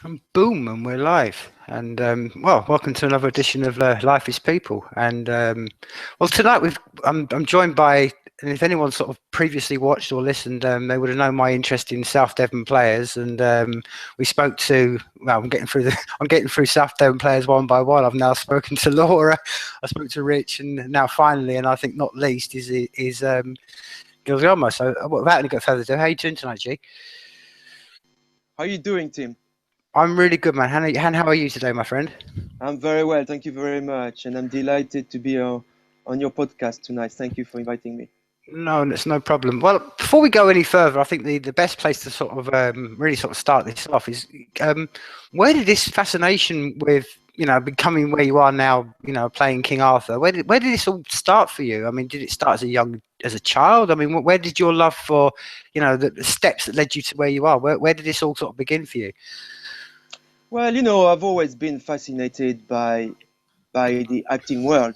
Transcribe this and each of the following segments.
And boom, and we're live. And well, welcome to another edition of Life is People. And well, tonight I'm joined by, and if anyone sort of previously watched or listened, they would have known my interest in South Devon players. And we spoke to, well, I'm getting through South Devon players one by one. I've now spoken to Laura, I spoke to Rich, and now finally, and I think not least, is Guillaume. So without any further ado, how are you doing tonight, G? How are you doing, Tim? I'm really good, man. How are you today, my friend? I'm very well, thank you very much, and I'm delighted to be on your podcast tonight. Thank you for inviting me. No, it's no problem. Well, before we go any further, I think the best place to sort of really sort of start this off is where did this fascination with becoming where you are now, playing King Arthur? Where did this all start for you? I mean, did it start as a child? I mean, where did your love for the steps that led you to where you are? Where did this all sort of begin for you? Well, I've always been fascinated by the acting world,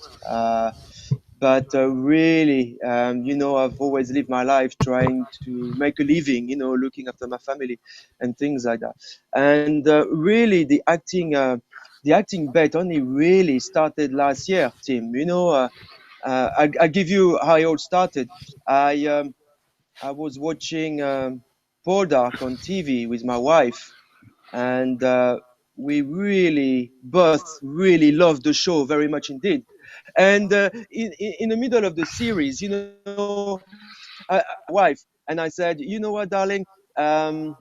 but really, I've always lived my life trying to make a living, looking after my family and things like that. And really, the acting bet only really started last year, Tim. I give you how it all started. I was watching Poldark on TV with my wife, and we really both really loved the show very much indeed. And in the middle of the series, wife, and I said, you know what, darling, um,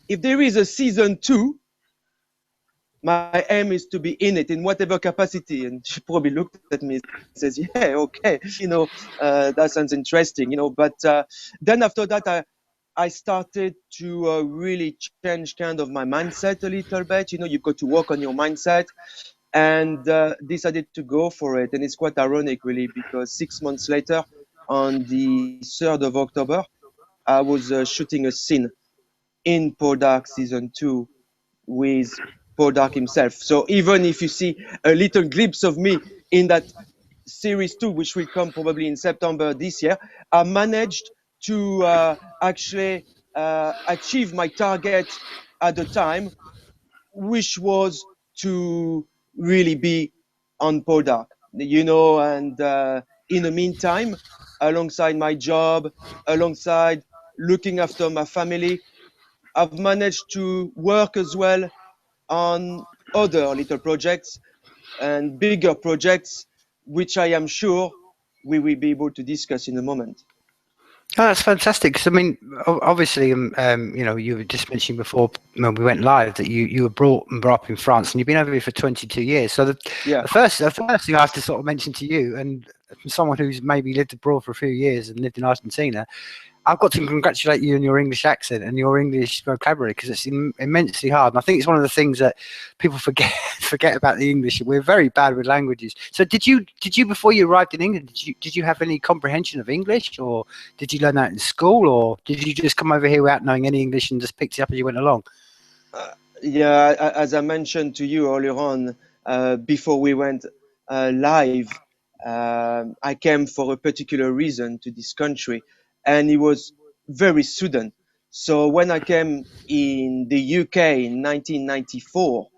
if there is a season two, my aim is to be in it in whatever capacity. And she probably looked at me and says, yeah, okay, that sounds interesting, but then after that, I started to really change kind of my mindset a little bit. You've got to work on your mindset, and decided to go for it. And it's quite ironic, really, because 6 months later, on the 3rd of October, I was shooting a scene in Poldark season 2 with Poldark himself. So even if you see a little glimpse of me in that series 2, which will come probably in September this year, I managed to actually achieve my target at the time, which was to really be on Poldark, and in the meantime, alongside my job, alongside looking after my family, I've managed to work as well on other little projects and bigger projects, which I am sure we will be able to discuss in a moment. Oh, that's fantastic. 'Cause, I mean, obviously, you were just mentioning before when we went live that you were brought up in France, and you've been over here for 22 years. So Yeah. the first thing I have to sort of mention to you, and from someone who's maybe lived abroad for a few years and lived in Argentina, I've got to congratulate you on your English accent and your English vocabulary because it's immensely hard. And I think it's one of the things that people forget forget about the English. We're very bad with languages. So did you before you arrived in England, did you have any comprehension of English, or did you learn that in school, or did you just come over here without knowing any English and just picked it up as you went along? Yeah, as I mentioned to you earlier on, before we went live, I came for a particular reason to this country, and it was very sudden. So when I came in the UK in 1994,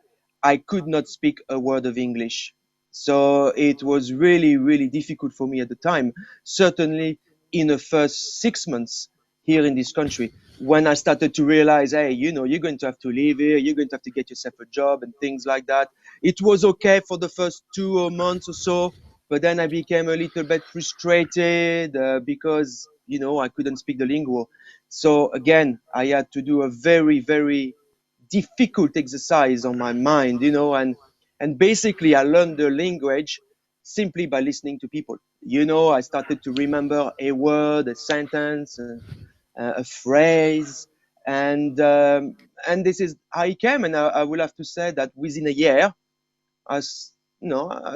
I could not speak a word of English. So it was really, really difficult for me at the time, certainly in the first 6 months here in this country, when I started to realize, hey, you're going to have to live here, you're going to have to get yourself a job and things like that. It was okay for the first 2 months or so, but then I became a little bit frustrated because, I couldn't speak the lingo. So again, I had to do a very, very difficult exercise on my mind, and basically I learned the language simply by listening to people. I started to remember a word, a sentence, a phrase, and this is how it came. And I will have to say that within a year, I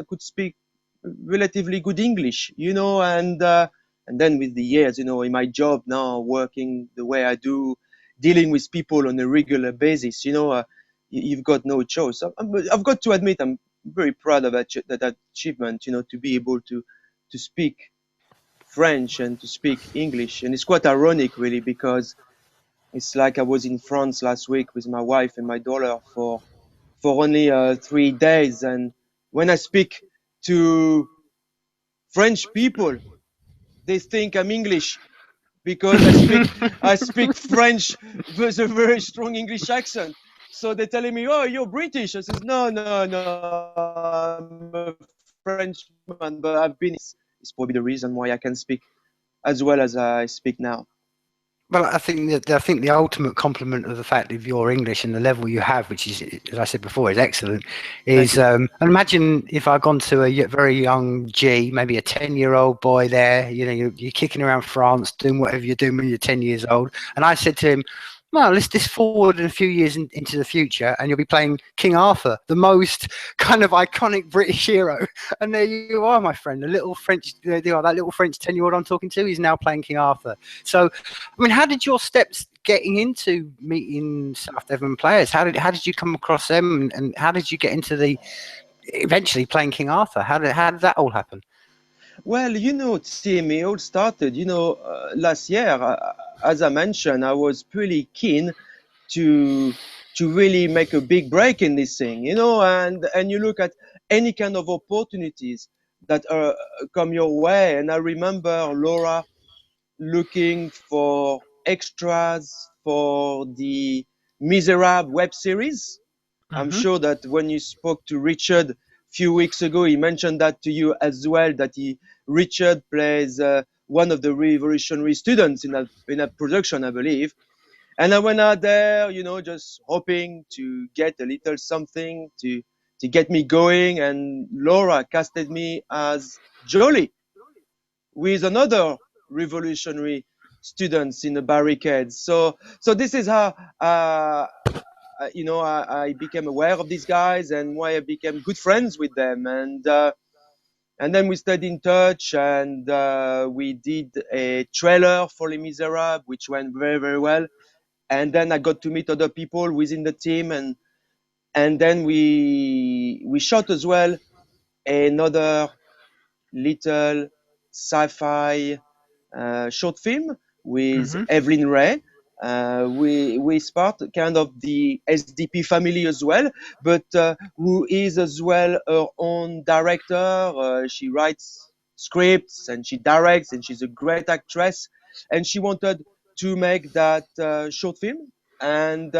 could speak relatively good English, and then with the years, in my job now, working the way I do, dealing with people on a regular basis, you've got no choice. I've got to admit, I'm very proud of that achievement, to be able to speak French and to speak English. And it's quite ironic, really, because It's like I was in France last week with my wife and my daughter for only 3 days. And when I speak to French people, they think I'm English because I speak French with a very strong English accent. So they're telling me, "Oh, you're British." I says, "No, no, no, I'm a Frenchman, but I've been." It's probably the reason why I can speak as well as I speak now. Well, I think the ultimate compliment of the fact of your English and the level you have, which is, as I said before, is excellent. Thank Is you. and imagine if I'd gone to a very young G, maybe a 10-year-old boy there. You're kicking around France, doing whatever you're doing when you're 10 years old, and I said to him, "Well, let's just forward in a few years into the future, and you'll be playing King Arthur, the most kind of iconic British hero." And there you are, my friend, the little French, that little French 10-year-old I'm talking to. He's now playing King Arthur. So, I mean, how did your steps getting into meeting South Devon players? How did you come across them, and how did you get into the eventually playing King Arthur? How did that all happen? Well, Tim, it all started, last year. As I mentioned, I was pretty keen to really make a big break in this thing, and you look at any kind of opportunities that come your way. And I remember Laura looking for extras for the Miserable web series. I'm Hmm. sure that when you spoke to Richard a few weeks ago, he mentioned that to you as well. That Richard plays one of the revolutionary students in that production, I believe. And I went out there, just hoping to get a little something to get me going. And Laura casted me as Jolie with another revolutionary students in the barricades. So this is how I became aware of these guys and why I became good friends with them. And then we stayed in touch, and we did a trailer for Les Miserables, which went very, very well. And then I got to meet other people within the team, and then we shot as well another little sci-fi short film with Hmm. Evelyn Ray. We part kind of the SDP family as well, but who is as well her own director. She writes scripts and she directs, and she's a great actress. And she wanted to make that short film, and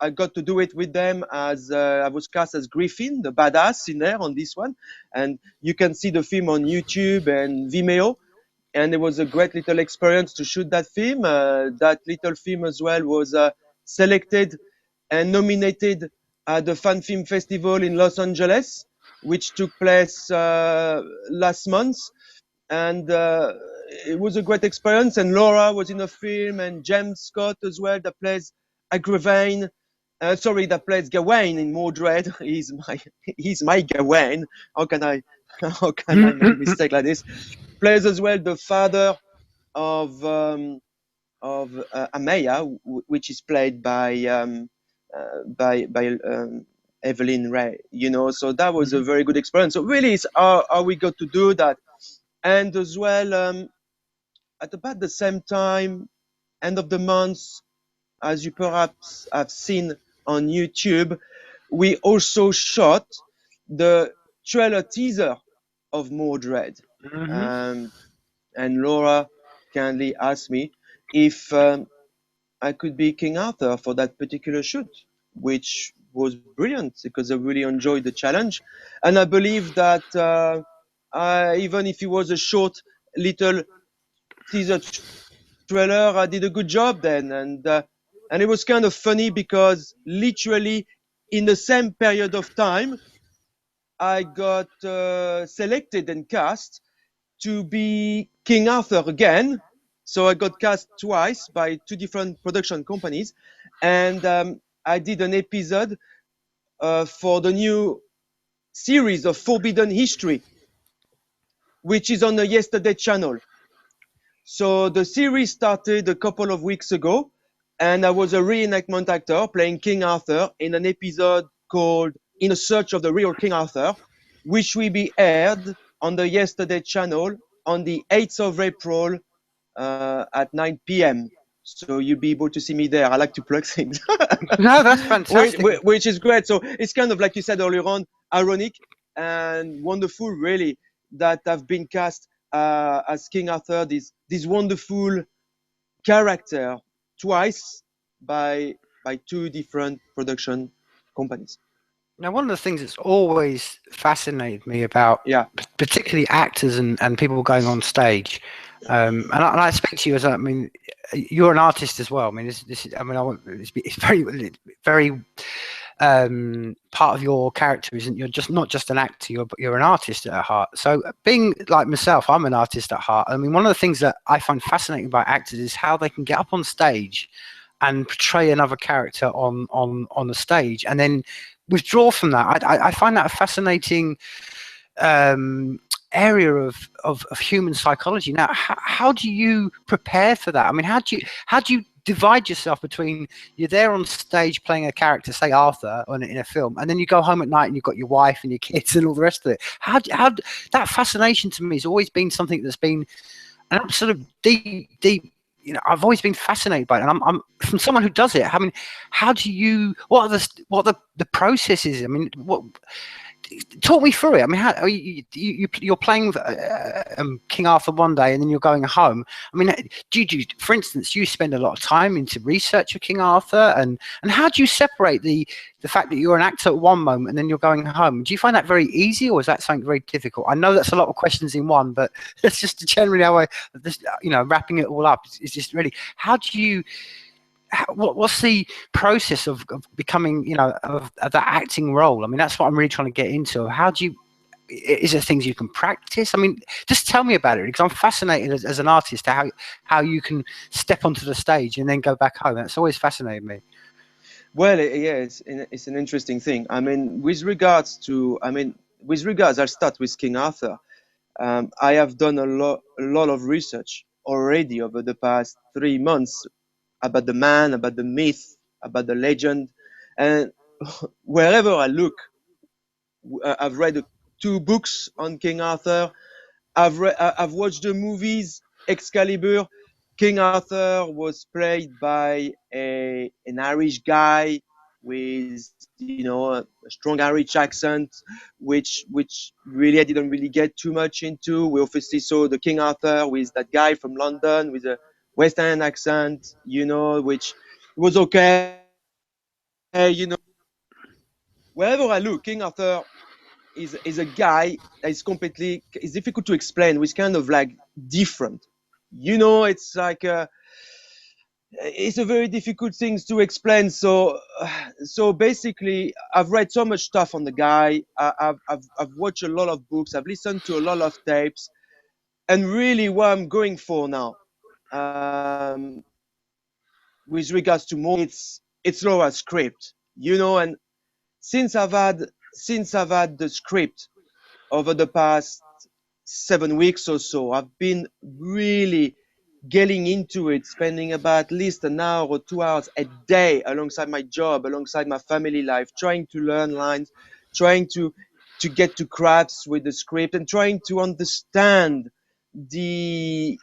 I got to do it with them as I was cast as Griffin, the badass in there on this one. And you can see the film on YouTube and Vimeo. And it was a great little experience to shoot that film. That little film as well was selected and nominated at the Fan Film Festival in Los Angeles, which took place last month. And it was a great experience. And Laura was in the film, and James Scott as well, that plays Agravain. That plays Gawain in Mordred. He's my Gawain. How can I how can I make a mistake like this? Plays as well the father of Amaya, which is played by Evelyn Ray. So that was a very good experience. So really, it's how we got to do that. And as well, at about the same time, end of the month, as you perhaps have seen on YouTube, we also shot the trailer teaser of Mordred. Hmm. Um, and Laura kindly asked me if I could be King Arthur for that particular shoot, which was brilliant because I really enjoyed the challenge. And I believe that even if it was a short little teaser trailer, I did a good job then. And it was kind of funny because literally in the same period of time, I got selected and cast to be King Arthur again. So I got cast twice by two different production companies, and I did an episode for the new series of Forbidden History, which is on the Yesterday channel. So the series started a couple of weeks ago, and I was a reenactment actor playing King Arthur in an episode called In a Search of the Real King Arthur, which will be aired on the Yesterday channel on the 8th of April at 9 p.m. So you'll be able to see me there. I like to plug things. No, that's fantastic. which is great. So it's kind of like you said earlier on, ironic and wonderful, really, that I've been cast as King Arthur, this wonderful character, twice by two different production companies. Now, one of the things that's always fascinated me about particularly actors and people going on stage, and I expect you as I mean, you're an artist as well. I mean, this is, I mean, it's very part of your character isn't you're just not just an actor, you're an artist at heart. So being like myself, I'm an artist at heart. I mean, one of the things that I find fascinating about actors is how they can get up on stage and portray another character on the stage and then withdraw from that. I find that a fascinating area of human psychology. Now, how do you prepare for that? I mean, how do you divide yourself between you're there on stage playing a character, say Arthur, in a film, and then you go home at night and you've got your wife and your kids and all the rest of it? How that fascination to me has always been something that's been an absolute deep. You know, I've always been fascinated by it, and I'm from someone who does it. I mean, how do you? What are the processes? I mean, what? Talk me through it. I mean, how you're playing King Arthur one day, and then you're going home. I mean, do you, for instance, you spend a lot of time into research of King Arthur, and how do you separate the fact that you're an actor at one moment and then you're going home? Do you find that very easy, or is that something very difficult? I know that's a lot of questions in one, but that's just generally how wrapping it all up is just really how do you. What's the process of becoming, of that acting role? I mean, that's what I'm really trying to get into. How do you? Is there things you can practice? I mean, just tell me about it because I'm fascinated as an artist to how you can step onto the stage and then go back home. That's always fascinated me. Well, yeah, it's an interesting thing. I mean, with regards, I'll start with King Arthur. I have done a lot of research already over the past 3 months about the man, about the myth, about the legend, and wherever I look, I've read 2 books on King Arthur. I've watched the movies Excalibur. King Arthur was played by an Irish guy with a strong Irish accent, which really I didn't really get too much into. We obviously saw the King Arthur with that guy from London with a West End accent, which was okay. Wherever I look, King Arthur is a guy that is difficult to explain, which kind of like different. It's like it's a very difficult thing to explain. So basically, I've read so much stuff on the guy. I've watched a lot of books. I've listened to a lot of tapes, and really, what I'm going for now, with regards to more, it's Laura's script, and since I've had the script over the past 7 weeks or so, I've been really getting into it, spending about at least an hour or 2 hours a day alongside my job, alongside my family life, trying to learn lines, trying to get to crafts with the script, and trying to understand the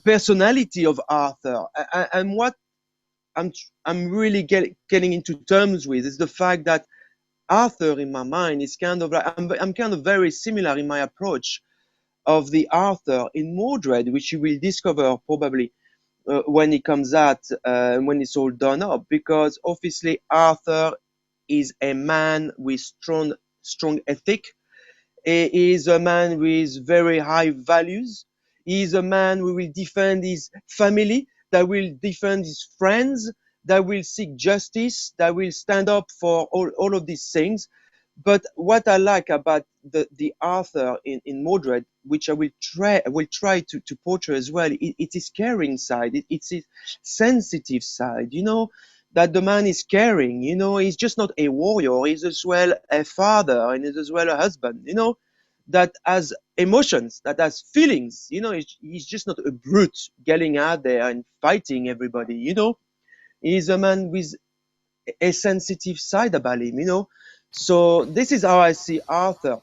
personality of Arthur. And what I'm really getting into terms with is the fact that Arthur in my mind is kind of like I'm kind of very similar in my approach of the Arthur in Mordred, which you will discover probably when it comes out, when it's all done up, because obviously Arthur is a man with strong ethic. He is a man with very high values. He is a man who will defend his family, that will defend his friends, that will seek justice, that will stand up for all of these things. But what I like about the Arthur in Mordred, which I will try to portray as well, it's his caring side, it's his sensitive side, that the man is caring, he's just not a warrior, he's as well a father and he's as well a husband, that has emotions, that has feelings, he's just not a brute getting out there and fighting everybody, he's a man with a sensitive side about him, So this is how I see Arthur.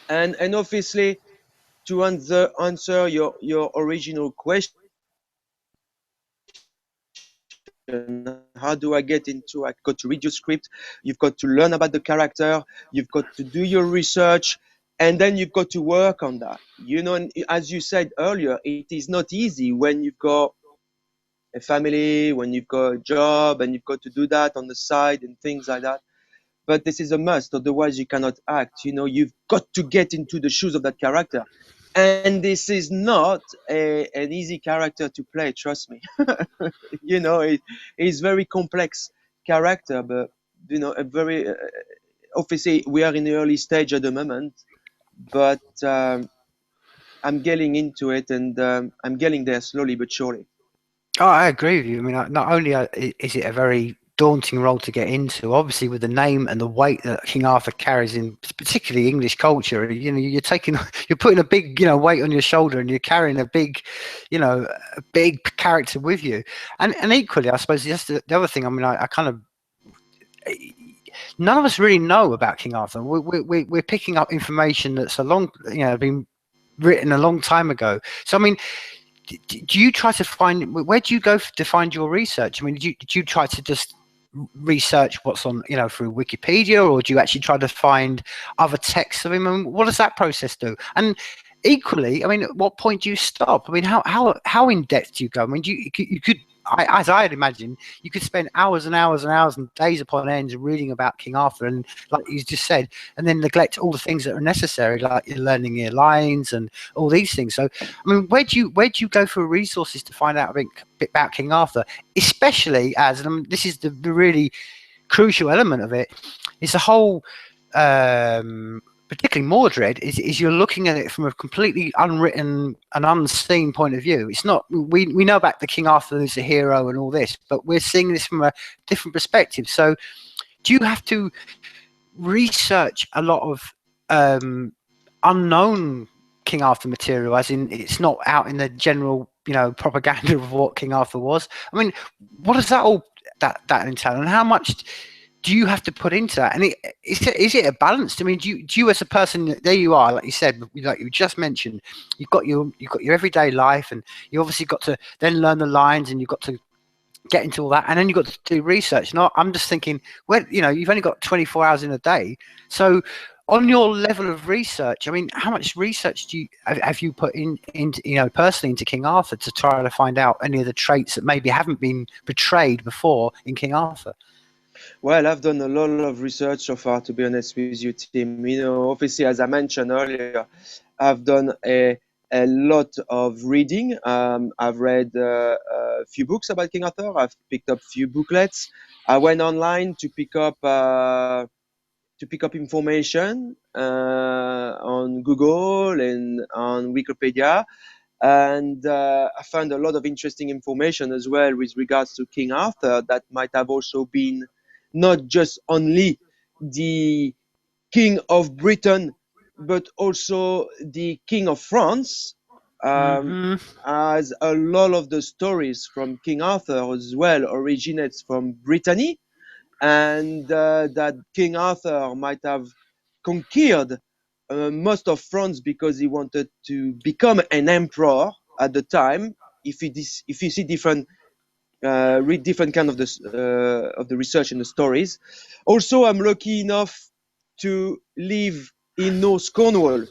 And obviously, to answer your original question, How do I get into? I got to read your script. You've got to learn about the character. You've got to do your research, and then you've got to work on that. You know, and as you said earlier, it is not easy when you've got a family, when you've got a job, and you've got to do that on the side and things like that. But this is a must, otherwise you cannot act. You know, you've got to get into the shoes of that character. And this is not an easy character to play, trust me. You know, it is very complex character, but you know, a very obviously we are in the early stage at the moment, but I'm getting into it, and I'm getting there slowly but surely. Oh, I agree with you. I mean, not only is it a very daunting role to get into, obviously with the name and the weight that King Arthur carries in particularly English culture, you know, you're putting a big, you know, weight on your shoulder, and you're carrying a big, you know, a big character with you. And equally, I suppose that's the other thing. I mean, I kind of, none of us really know about King Arthur. We're picking up information that's been written a long time ago. So I mean, do you try to find, where do you go to find your research? I mean, do you try to just research what's on, you know, through Wikipedia, or do you actually try to find other texts of him? And what does that process do? And equally, I mean, at what point do you stop? I mean, how in depth do you go? I mean, you could, as I'd imagine, you could spend hours and hours and hours and days upon end reading about King Arthur, and like you just said, and then neglect all the things that are necessary, like you're learning your lines and all these things. So, I mean, where do you go for resources to find out a bit about King Arthur, especially as, and I mean, this is the really crucial element of it, is the whole. Particularly Mordred, is you're looking at it from a completely unwritten and unseen point of view. It's not, we know about the King Arthur who's a hero and all this, but we're seeing this from a different perspective. So do you have to research a lot of unknown King Arthur material, as in it's not out in the general, you know, propaganda of what King Arthur was? I mean, what does that entail, and how much do you have to put into that? And is it a balance? I mean, do you as a person, there you are, like you said, like you just mentioned, you've got your everyday life, and you obviously got to then learn the lines, and you've got to get into all that, and then you've got to do research. And I'm just thinking, well, you know, you've only got 24 hours in a day, so on your level of research, I mean, how much research have you put into, you know, personally into King Arthur, to try to find out any of the traits that maybe haven't been portrayed before in King Arthur? Well, I've done a lot of research so far, to be honest with you, Tim. You know, obviously, as I mentioned earlier, I've done a lot of reading. I've read a few books about King Arthur. I've picked up a few booklets. I went online to pick up information on Google and on Wikipedia. And I found a lot of interesting information as well with regards to King Arthur, that might have also been not just only the King of Britain, but also the King of France, Mm-hmm. as a lot of the stories from King Arthur as well originates from Brittany, and that King Arthur might have conquered most of France because he wanted to become an emperor at the time. If you see different read different kind of the research and the stories. Also, I'm lucky enough to live in North Cornwall.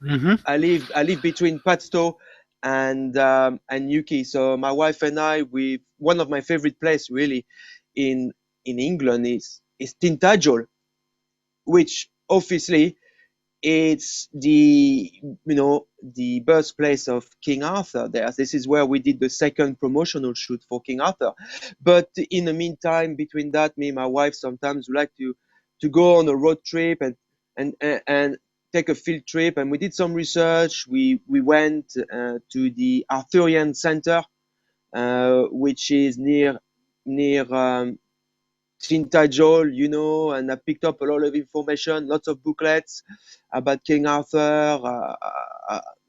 Mm-hmm. I live between Padstow and Newquay. So my wife and I, we one of my favorite place really in England is Tintagel, which obviously it's the birthplace of King Arthur there. This is where we did the second promotional shoot for King Arthur. But in the meantime, between that, me and my wife sometimes we like to go on a road trip and take a field trip. And we did some research. We went to the Arthurian Center, which is near Tintagel, you know, and I picked up a lot of information, lots of booklets about King Arthur.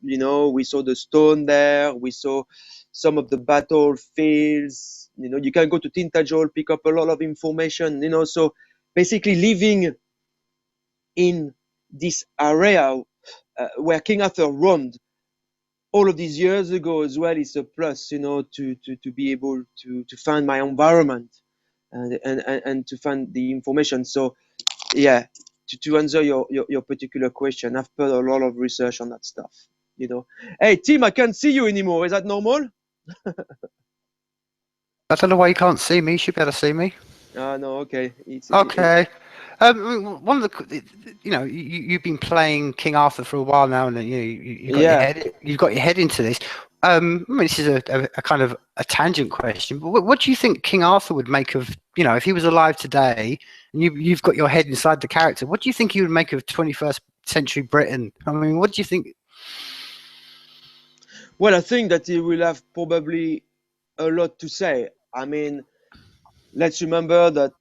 You know, we saw the stone there, we saw some of the battlefields. You know, you can go to Tintagel, pick up a lot of information. You know, so basically living in this area where King Arthur roamed all of these years ago as well is a plus, to be able to find my environment and to find the information. So yeah, to answer your particular question, I've put a lot of research on that stuff. Hey Tim, I can't see you anymore. Is that normal? I don't know why you can't see me. You should be able to see me. No, okay. Okay. One of you've been playing King Arthur for a while now, and Yeah. you've got your head into this. This is a kind of a tangent question, but what do you think King Arthur would make of, if he was alive today, and you've got your head inside the character, what do you think he would make of 21st century Britain? I mean, what do you think? Well, I think that he will have probably a lot to say. I mean, let's remember that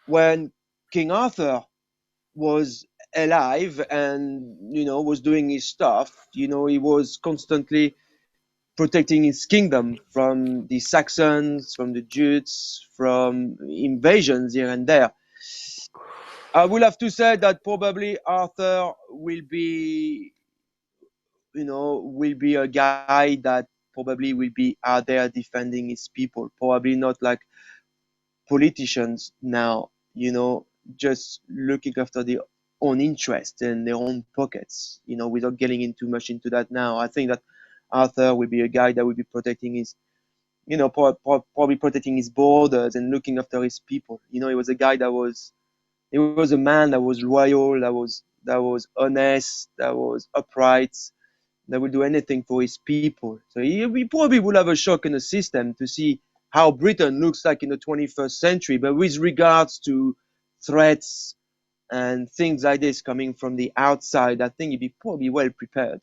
when King Arthur was alive and was doing his stuff, he was constantly protecting his kingdom from the Saxons, from the Jutes, from invasions here and there. I will have to say that probably Arthur will be a guy that probably will be out there defending his people, probably not like politicians now, just looking after their own interests and their own pockets, without getting into much into that now. I think that Arthur will be a guy that will be protecting his, probably protecting his borders and looking after his people. He was a guy he was a man that was loyal, that was honest, that was upright, that will do anything for his people. So he probably will have a shock in the system to see how Britain looks like in the 21st century. But with regards to threats and things like this coming from the outside, I think he'd be probably well prepared.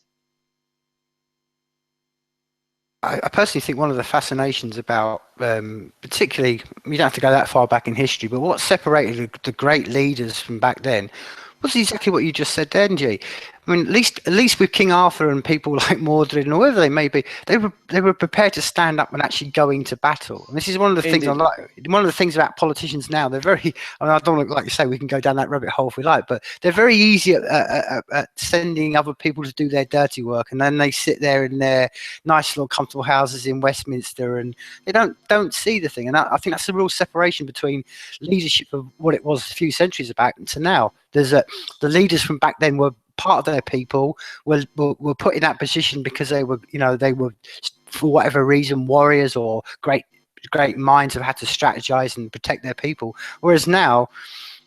I personally think one of the fascinations about, particularly, you don't have to go that far back in history, but what separated the great leaders from back then was exactly what you just said then, G. I mean, at least with King Arthur and people like Mordred and whoever they may be, they were prepared to stand up and actually go into battle. And this is one of the things I Indeed. like. One of the things about politicians now, they're very. I mean, I don't like you say we can go down that rabbit hole if we like, but they're very easy at sending other people to do their dirty work, and then they sit there in their nice little comfortable houses in Westminster, and they don't see the thing. And I think that's the real separation between leadership of what it was a few centuries back to now. There's the leaders from back then were part of their people, were put in that position because they were for whatever reason warriors or great minds have had to strategize and protect their people. Whereas now,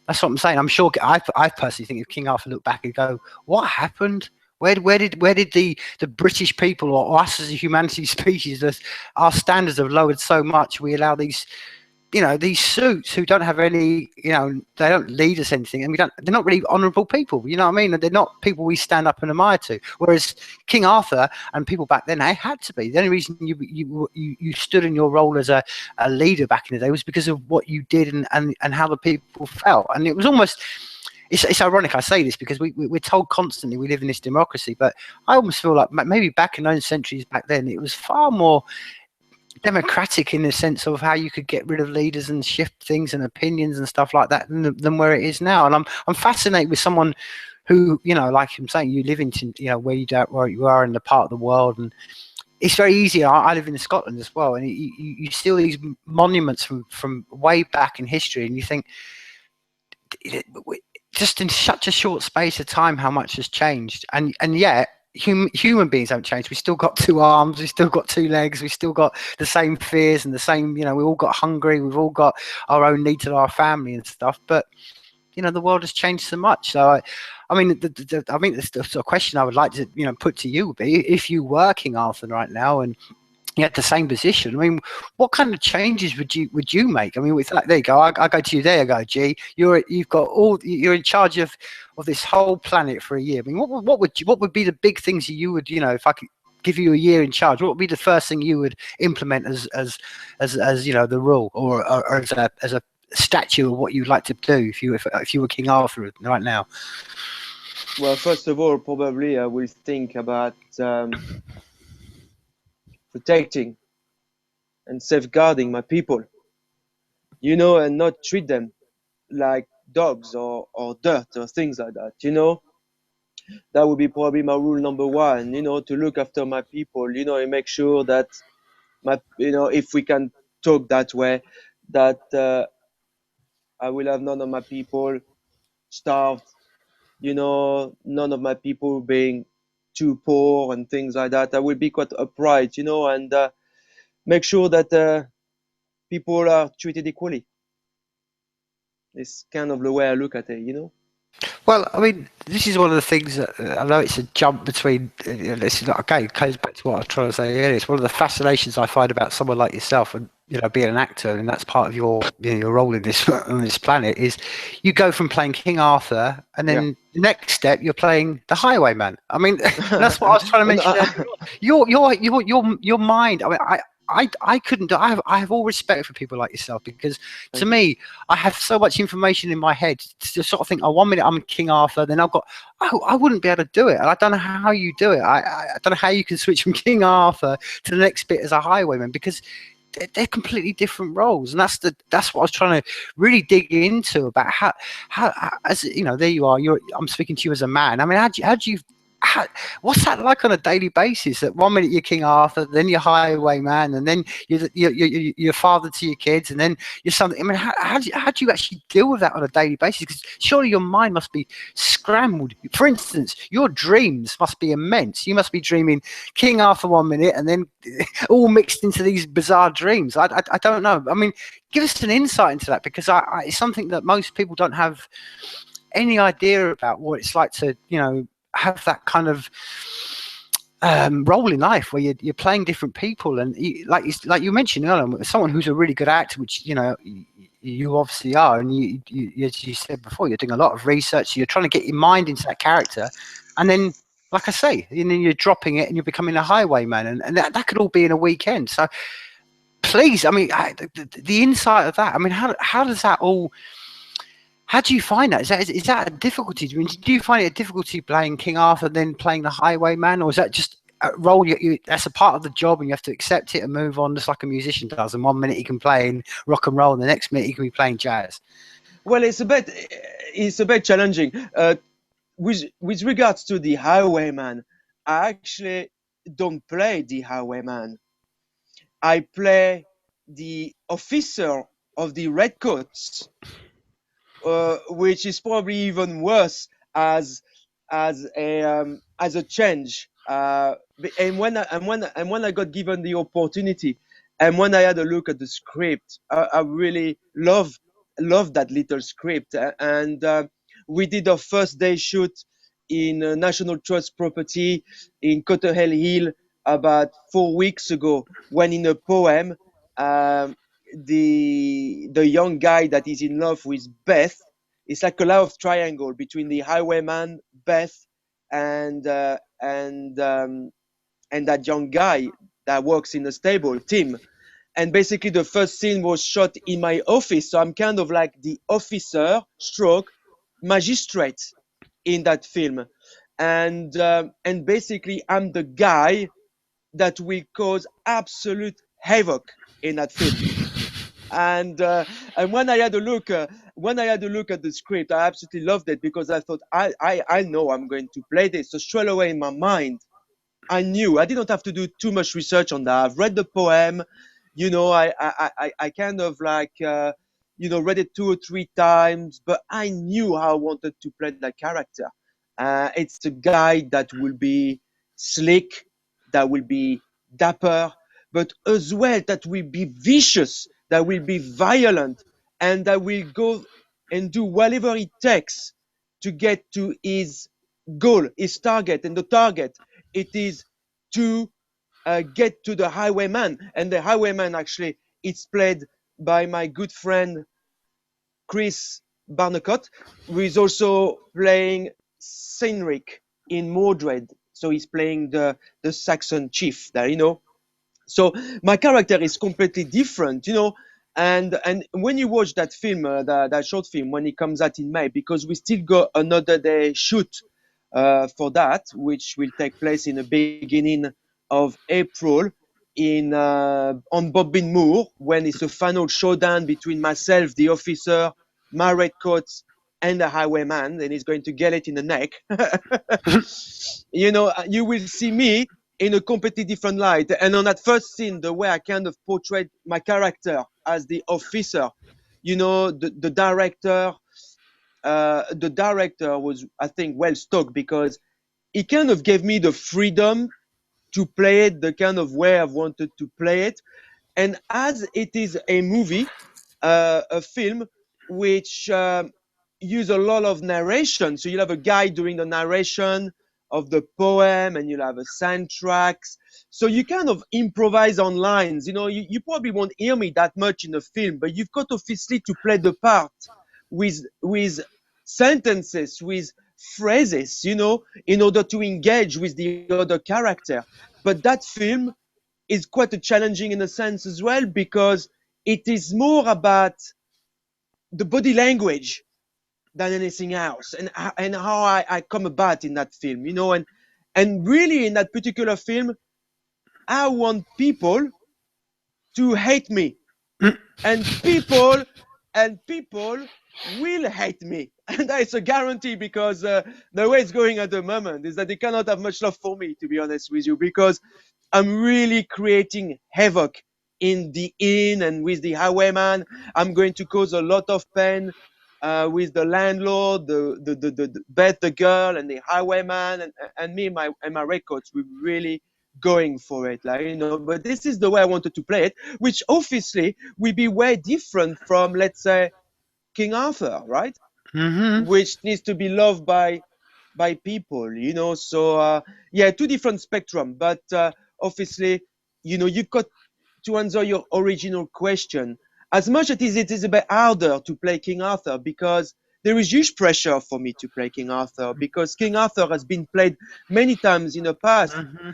that's what I'm saying. I'm sure I personally think if King Arthur looked back and go, what happened? Where did the British people or us as a humanity species, that our standards have lowered so much, we allow these these suits who don't have any, they don't lead us anything, and they're not really honourable people. You know what I mean? They're not people we stand up and admire to. Whereas King Arthur and people back then, they had to be. The only reason you stood in your role as a leader back in the day was because of what you did and how the people felt. And it was almost. It's ironic I say this because we're told constantly we live in this democracy, but I almost feel like maybe back in those centuries back then, it was far more democratic in the sense of how you could get rid of leaders and shift things and opinions and stuff like that than where it is now. And I'm fascinated with someone who, like I'm saying, you live in, where you are in the part of the world, and it's very easy. I live in Scotland as well, and you see all these monuments from way back in history, and you think, just in such a short space of time, how much has changed, and yet human beings haven't changed. We still got two arms, we still got two legs, we still got the same fears and the same, we all got hungry, we've all got our own needs and our family and stuff. But the world has changed so much. So I mean, the sort of question I would like to put to you would be, if you were King Arthur right now and you had the same position, I mean, what kind of changes would you make? I mean, there you go. I go to you. There you go, G. You're in charge of this whole planet for a year. I mean, what would be the big things that you would, if I could give you a year in charge, what would be the first thing you would implement as the rule or as a statue of what you'd like to do if you were King Arthur right now? Well, first of all, probably I will think about protecting and safeguarding my people, and not treat them like dogs or dirt or things like that, That would be probably my rule number one, to look after my people, and make sure that if we can talk that way, that I will have none of my people starved, none of my people being too poor and things like that. I will be quite upright, and make sure that people are treated equally. It's kind of the way I look at it. Well, I mean, this is one of the things that I know it's a jump between. This is not okay. It goes back to what I was trying to say earlier. It's one of the fascinations I find about someone like yourself, and being an actor, and that's part of your your role in this on this planet. Is you go from playing King Arthur, and then the next step you're playing the Highwayman. I mean, that's what I was trying to mention earlier. Your mind. I mean, I couldn't do. I have all respect for people like yourself, because to me, I have so much information in my head to sort of think, oh, 1 minute I'm King Arthur, then I've got, oh, I wouldn't be able to do it. And I don't know how you do it. I don't know how you can switch from King Arthur to the next bit as a highwayman, because they're completely different roles. And that's what I was trying to really dig into about how as there you are, I'm speaking to you as a man. I mean, what's that like on a daily basis? That 1 minute you're King Arthur, then you're Highwayman, and then you're father to your kids, and then you're something. I mean, how do you actually deal with that on a daily basis? Because surely your mind must be scrambled. For instance, your dreams must be immense. You must be dreaming King Arthur 1 minute, and then all mixed into these bizarre dreams. I don't know. I mean, give us an insight into that, because it's something that most people don't have any idea about, what it's like to have that kind of role in life where you're playing different people, and like you mentioned earlier, someone who's a really good actor, which you obviously are, and you as you said before, you're doing a lot of research, you're trying to get your mind into that character, and then, like I say, and then you're dropping it and you're becoming a highwayman, and that could all be in a weekend. So please, I mean, the insight of that, I mean, how does that all, how do you find that? Is that a difficulty? I mean, do you find it a difficulty playing King Arthur then playing the Highwayman, or is that just a role that's a part of the job and you have to accept it and move on, just like a musician does? And 1 minute he can play in rock and roll, and the next minute he can be playing jazz. Well, it's a bit challenging. With regards to the Highwayman, I actually don't play the Highwayman. I play the officer of the Redcoats, which is probably even worse as a change. And when I got given the opportunity, and when I had a look at the script, I really love that little script. And we did our first day shoot in National Trust property in Cotterhell Hill about 4 weeks ago, when in a poem, the young guy that is in love with Beth, it's like a love triangle between the highwayman, Beth, and that young guy that works in the stable, Tim. And basically the first scene was shot in my office, so I'm kind of like the officer stroke magistrate in that film. And basically I'm the guy that will cause absolute havoc in that film. And when I had a look at the script, I absolutely loved it, because I thought I know I'm going to play this. So straight away in my mind, I knew I didn't have to do too much research on that. I've read the poem, I kind of like read it 2 or 3 times, but I knew how I wanted to play that character. It's a guy that will be slick, that will be dapper, but as well that will be vicious, that will be violent, and that will go and do whatever it takes to get to his goal, his target. And the target, it is to get to the highwayman. And the highwayman, actually, it's played by my good friend Chris Barnacott, who is also playing Cynric in Mordred. So he's playing the Saxon chief there. So my character is completely different. And when you watch that film, that short film, when it comes out in May, because we still got another day shoot for that, which will take place in the beginning of April on Bobbin Moor, when it's a final showdown between myself, the officer, my Redcoats, and the highwayman, and he's going to get it in the neck. You know, you will see me in a completely different light. And on that first scene, the way I kind of portrayed my character as the officer, you know, the director was, I think, well stuck, because he kind of gave me the freedom to play it the kind of way I've wanted to play it. And as it is a movie, a film which use a lot of narration, so you'll have a guy doing the narration of the poem, and you'll have a soundtracks. So you kind of improvise on lines. You know, you probably won't hear me that much in the film, but you've got obviously to play the part with sentences, with phrases, you know, in order to engage with the other character. But that film is quite a challenging in a sense as well, because it is more about the body language than anything else, and how I come about in that film, you know, and really in that particular film, I want people to hate me, and people will hate me, and that's a guarantee, because the way it's going at the moment is that they cannot have much love for me, to be honest with you, because I'm really creating havoc in the inn and with the highwayman. I'm going to cause a lot of pain with the landlord, the bed, the girl, and the highwayman, and me and my records. We're really going for it, like, you know. But this is the way I wanted to play it, which obviously will be way different from, let's say, King Arthur, right? Mm-hmm. Which needs to be loved by people, you know. So yeah, two different spectrum, but obviously, you know, you've got to answer your original question. As much as it is a bit harder to play King Arthur, because there is huge pressure for me to play King Arthur, because King Arthur has been played many times in the past. Mm-hmm.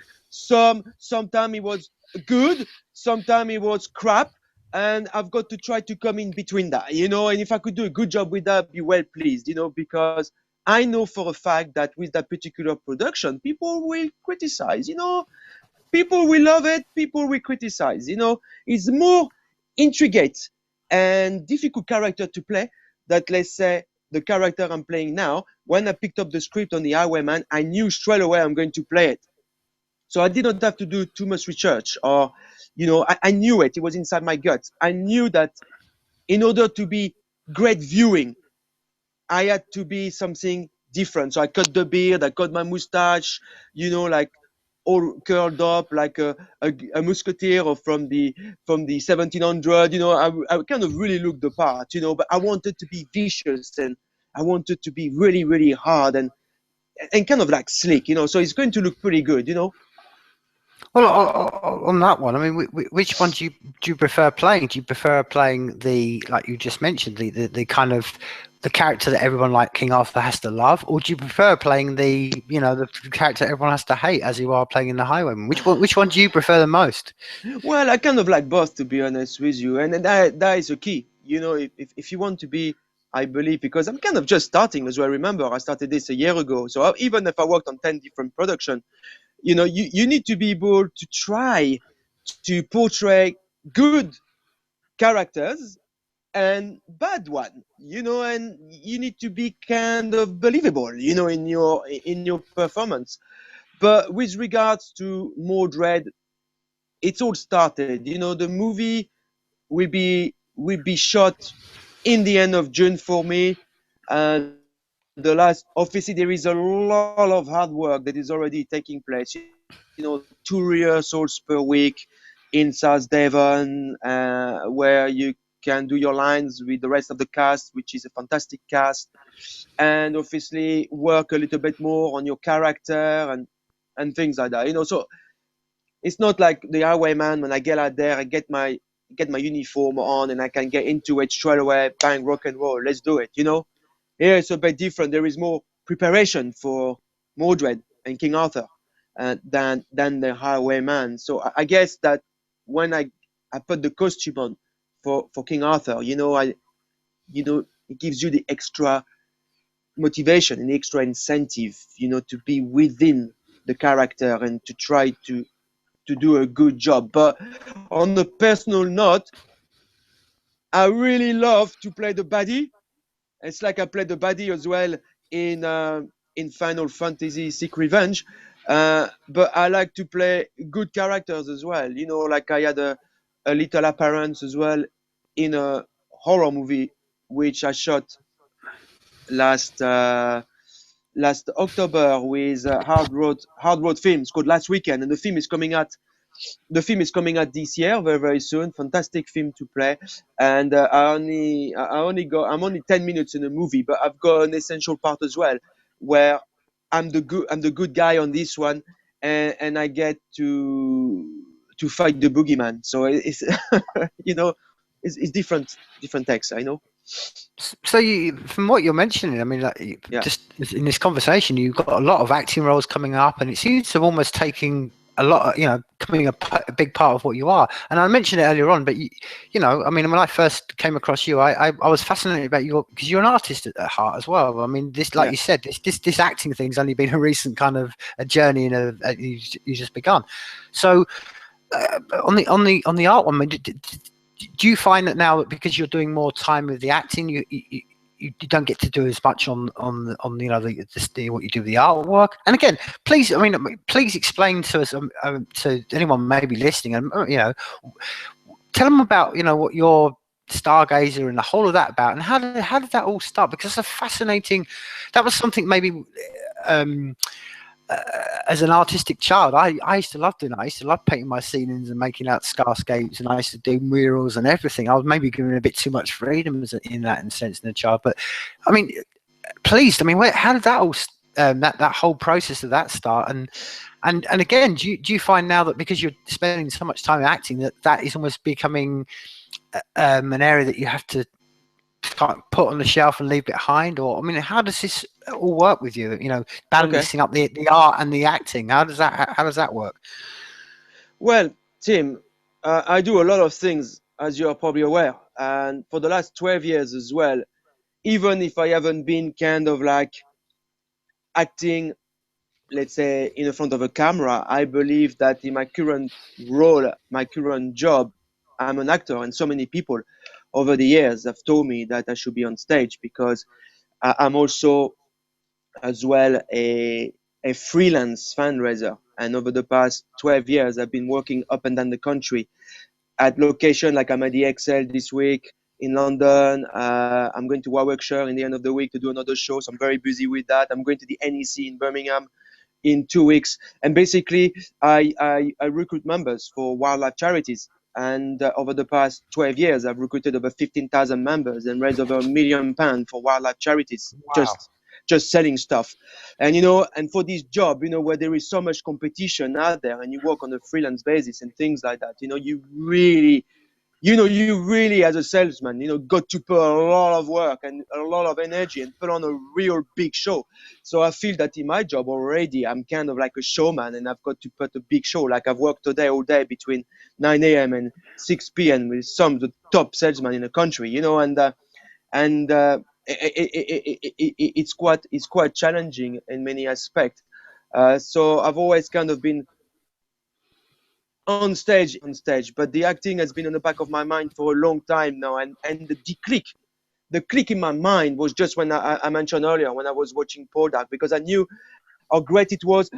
Sometimes it was good, sometimes it was crap, and I've got to try to come in between that, you know. And if I could do a good job with that, I'd be well pleased, you know, because I know for a fact that with that particular production, people will criticize, you know. People will love it, people will criticize, you know. It's more intricate and difficult character to play that, let's say, the character I'm playing now. When I picked up the script on the Highwayman, I knew straight away I'm going to play it. So I didn't have to do too much research, or, you know, I knew it. It was inside my gut. I knew that in order to be great viewing, I had to be something different. So I cut the beard, I cut my mustache, you know, like all curled up like a musketeer or from the 1700. You know, I kind of really looked the part, you know, but I wanted to be vicious, and I wanted to be really, really hard, and kind of like slick, you know. So it's going to look pretty good, you know. Well, on that one, I mean, which one do you prefer playing? Do you prefer playing the, like you just mentioned, the kind of the character that everyone like King Arthur has to love, or do you prefer playing the, you know, the character everyone has to hate, as you are playing in the Highwayman? Which one do you prefer the most? Well, I kind of like both, to be honest with you, and that is a key. You know, if you want to be, I believe, because I'm kind of just starting as well. Remember, I started this a year ago, so even if I worked on 10 different production, you know, you need to be able to try to portray good characters and bad one, you know, and you need to be kind of believable, you know, in your performance. But with regards to Mordred, it's all started. You know, the movie will be shot in the end of June for me. And obviously, there is a lot of hard work that is already taking place. You know, 2 rehearsals per week in South Devon, where you can do your lines with the rest of the cast, which is a fantastic cast, and obviously work a little bit more on your character and things like that. You know, so it's not like the Highwayman. When I get out there, I get my uniform on, and I can get into it straight away. Bang, rock and roll. Let's do it. You know. Here it's a bit different. There is more preparation for Mordred and King Arthur than the Highwayman. So I guess that when I put the costume on for King Arthur, you know, it gives you the extra motivation and extra incentive, you know, to be within the character and to try to do a good job. But on a personal note, I really love to play the baddie, It's like I played the baddie as well in Final Fantasy VI Revenge. But I like to play good characters as well. You know, like I had a little appearance as well in a horror movie which I shot last last October with Hard Road Films called Last Weekend, and the film is coming out this year, very very soon. Fantastic film to play, and I'm only 10 minutes in the movie, but I've got an essential part as well, where I'm the good guy on this one, and I get to fight the boogeyman. So it's you know, it's different text. I know. So you, from what you're mentioning, I mean, like, Yeah. just in this conversation, you've got a lot of acting roles coming up, and it seems to almost taking a lot of, becoming a big part of what you are. And I mentioned it earlier on, but I mean, when I first came across you, I was fascinated about you because you're an artist at heart as well. I mean, this, like you said, this acting thing's only been a recent kind of a journey and you just begun. So on the art one, do you find that now that because you're doing more time with the acting, you don't get to do as much on what you do with the artwork? And again, please explain to us, to anyone maybe listening, and tell them about what your Stargazer and the whole of that about, and how did that all start? Because it's that was something maybe as an artistic child, I used to love doing it. I used to love painting my ceilings and making out scarscapes, and I used to do murals and everything. I was maybe given a bit too much freedom in that sense in a child. But I mean, please, I mean, how did that all that whole process of that start? And again, do you find now that because you're spending so much time acting that is almost becoming an area that you have to put on the shelf and leave behind? Or I mean, how does this all work with you? Balancing up the art and the acting. How does that work? Well, Tim, I do a lot of things, as you are probably aware, and for the last 12 years as well. Even if I haven't been kind of like acting, let's say, in the front of a camera, I believe that in my current role, my current job, I'm an actor, and so many people over the years have told me that I should be on stage because I'm also as well a freelance fundraiser. And over the past 12 years, I've been working up and down the country at location, like I'm at the Excel this week in London. I'm going to Warwickshire in the end of the week to do another show, so I'm very busy with that. I'm going to the NEC in Birmingham in 2 weeks, and basically I recruit members for wildlife charities. And over the past 12 years, I've recruited over 15,000 members and raised over £1 million for wildlife charities. Wow. Just selling stuff. And and for this job, where there is so much competition out there, and you work on a freelance basis and things like that, you really as a salesman, got to put a lot of work and a lot of energy and put on a real big show. So I feel that in my job already, I'm kind of like a showman, and I've got to put a big show. Like I've worked today all day between 9 a.m. and 6 p.m. with some of the top salesmen in the country, it's quite challenging in many aspects. So I've always kind of been on stage, but the acting has been on the back of my mind for a long time now. And the click in my mind was just when I mentioned earlier, when I was watching Poldark, because I knew how great it was.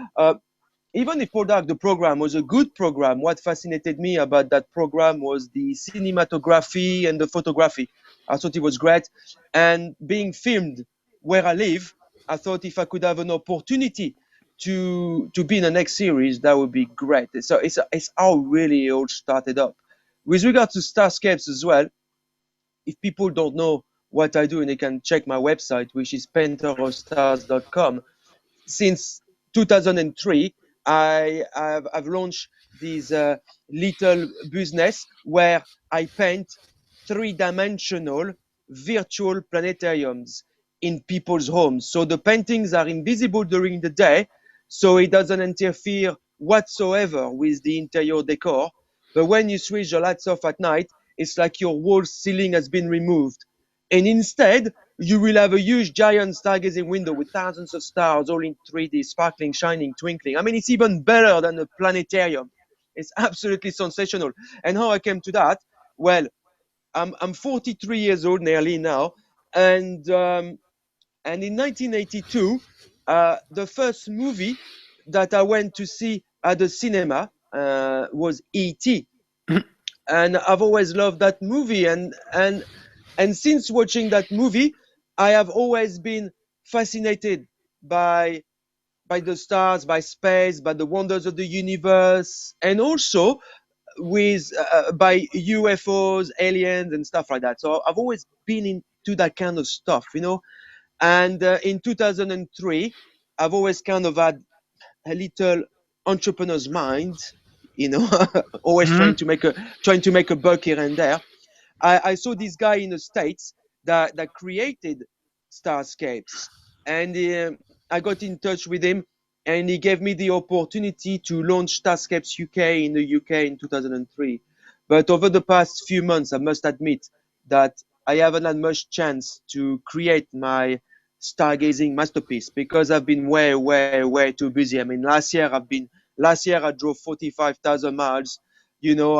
Even if Poldark, the program, was a good program, what fascinated me about that program was the cinematography and the photography. I thought it was great. And being filmed where I live, I thought if I could have an opportunity to be in the next series, that would be great. So it's how really it all started up. With regard to Starscapes as well, if people don't know what I do, and they can check my website, which is painterofstars.com. Since 2003, I've launched this little business where I paint three-dimensional virtual planetariums in people's homes. So the paintings are invisible during the day, so it doesn't interfere whatsoever with the interior decor. But when you switch the lights off at night, it's like your whole ceiling has been removed. And instead, you will have a huge giant stargazing window with thousands of stars all in 3D, sparkling, shining, twinkling. I mean, it's even better than a planetarium. It's absolutely sensational. And how I came to that? Well, I'm 43 years old nearly now, And in 1982, the first movie that I went to see at the cinema was E.T. And I've always loved that movie. And since watching that movie, I have always been fascinated by the stars, by space, by the wonders of the universe, and also with by UFOs, aliens, and stuff like that. So I've always been into that kind of stuff, you know. And in 2003, I've always kind of had a little entrepreneur's mind, you know, always Mhm. trying to make a buck here and there. I saw this guy in the States that created Starscapes, and I got in touch with him, and he gave me the opportunity to launch Starscapes UK in the UK in 2003. But over the past few months, I must admit that I haven't had much chance to create my stargazing masterpiece because I've been way too busy. I mean, last year I drove 45,000 miles. You know,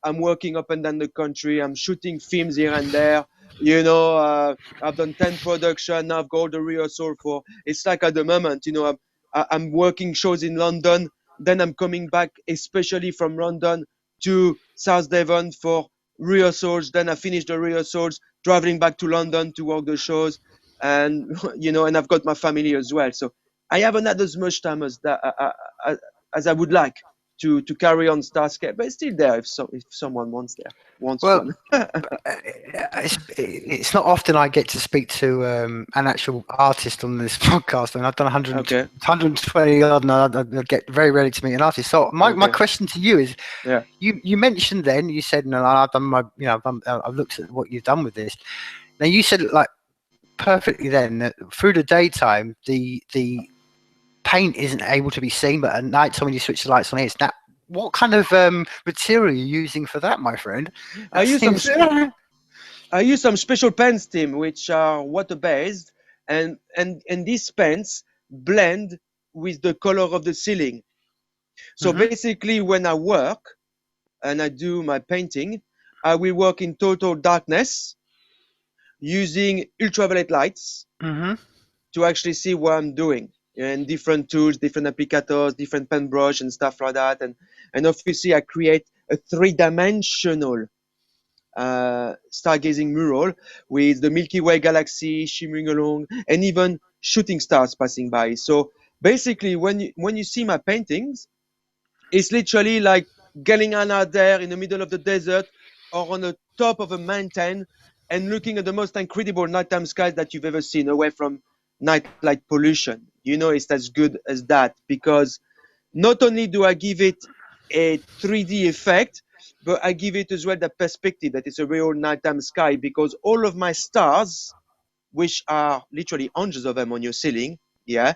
I'm working up and down the country. I'm shooting films here and there. You know, I've done 10 production. Now I've got all the rehearsal for. It's like at the moment, you know, I'm working shows in London. Then I'm coming back, especially from London to South Devon for rehearsals. Then I finish the rehearsals, traveling back to London to work the shows, and you know, and I've got my family as well. So I haven't had as much time as I would like to carry on Starscape, but it's still there if someone wants Well, one. it's not often I get to speak to an actual artist on this podcast. I mean, I've done Okay. 120 odd, and I get very rarely to meet an artist. So my Okay. question to you is, Yeah. you mentioned then, you said, no, I've done my, you know, I've looked at what you've done with this. Now you said like perfectly then that through the daytime the paint isn't able to be seen, but at night time when you switch the lights on, it's that. What kind of material are you using for that, my friend? I That use some seems. I use some special pens, Tim, which are water based, and these pens blend with the color of the ceiling. So Mhm. basically, when I work and I do my painting, I will work in total darkness using ultraviolet lights Mhm. to actually see what I'm doing, and different tools, different applicators, different pen brush and stuff like that. And obviously I create a three-dimensional stargazing mural with the Milky Way galaxy shimmering along and even shooting stars passing by. So basically when you see my paintings, it's literally like getting out there in the middle of the desert or on the top of a mountain and looking at the most incredible nighttime skies that you've ever seen away from nightlight pollution. You know, it's as good as that because not only do I give it a 3D effect, but I give it as well the perspective that it's a real nighttime sky because all of my stars, which are literally hundreds of them on your ceiling, yeah,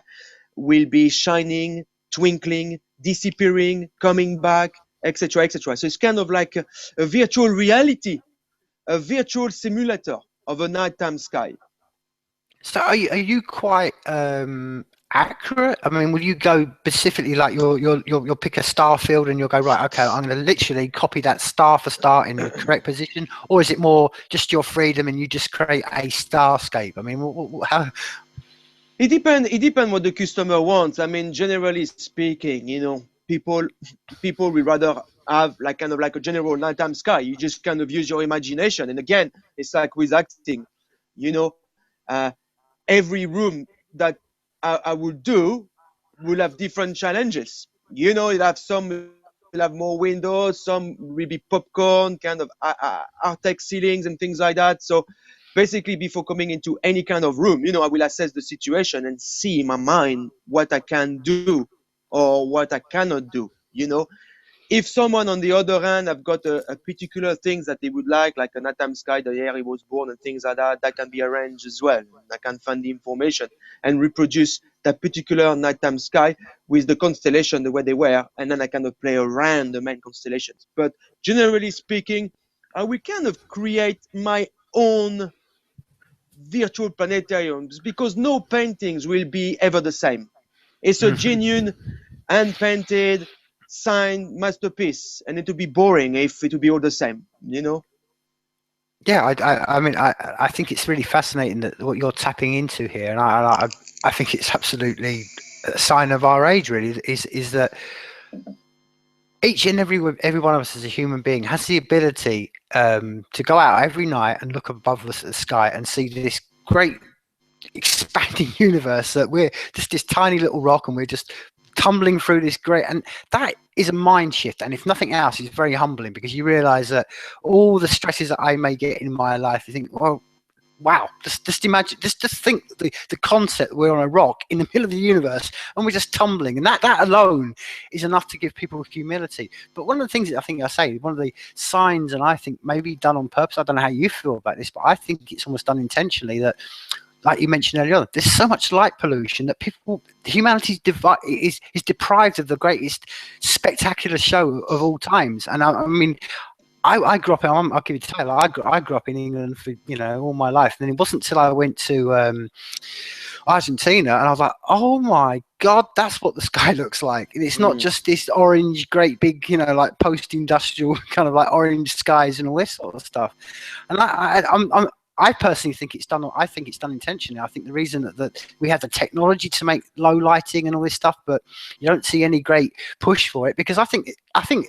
will be shining, twinkling, disappearing, coming back, etc., etc. So it's kind of like a virtual reality, a virtual simulator of a nighttime sky. So are you quite accurate? I mean, will you go specifically like you'll pick a star field and you'll go, right, okay, I'm going to literally copy that star for star in the correct position, or is it more just your freedom and you just create a starscape? I mean, how? It depends. It depends what the customer wants. I mean, generally speaking, you know, people will rather have like kind of like a general nighttime sky. You just kind of use your imagination. And again, it's like with acting, you know, uh, every room that I will do will have different challenges. You know, you'll have some will have more windows, some will be popcorn, kind of Artex ceilings and things like that. So basically, before coming into any kind of room, you know, I will assess the situation and see in my mind what I can do or what I cannot do. You know, if someone on the other hand have got a particular things that they would like an atom sky, the year he was born and things like that, that can be arranged as well. I can find the information and reproduce that particular nighttime sky with the constellation the way they were, and then I kind of play around the main constellations. But generally speaking, I will kind of create my own virtual planetariums because no paintings will be ever the same. It's a genuine hand painted, signed masterpiece, and it would be boring if it would be all the same, you know? Yeah, I mean, I think it's really fascinating that what you're tapping into here, and I think it's absolutely a sign of our age. Really, is that each and every one of us as a human being has the ability to go out every night and look above us at the sky and see this great expanding universe, that we're just this tiny little rock and we're just tumbling through this great, and that is a mind shift, and if nothing else it's very humbling, because you realize that all the stresses that I may get in my life, you think, well, wow, just imagine, just think the concept that we're on a rock in the middle of the universe and we're just tumbling, and that alone is enough to give people humility. But one of the things that I say, one of the signs, and I think maybe done on purpose, I don't know how you feel about this, but I think it's almost done intentionally, that, like you mentioned earlier on, there's so much light pollution that humanity is deprived of the greatest spectacular show of all times. And I mean, I grew up. I'll give you the title. I grew up in England for all my life, and it wasn't until I went to Argentina, and I was like, oh my God, that's what the sky looks like. And it's not just this orange, great big, like post-industrial kind of like orange skies and all this sort of stuff. And I personally think it's done. I think it's done intentionally. I think the reason that we have the technology to make low lighting and all this stuff, but you don't see any great push for it, because I think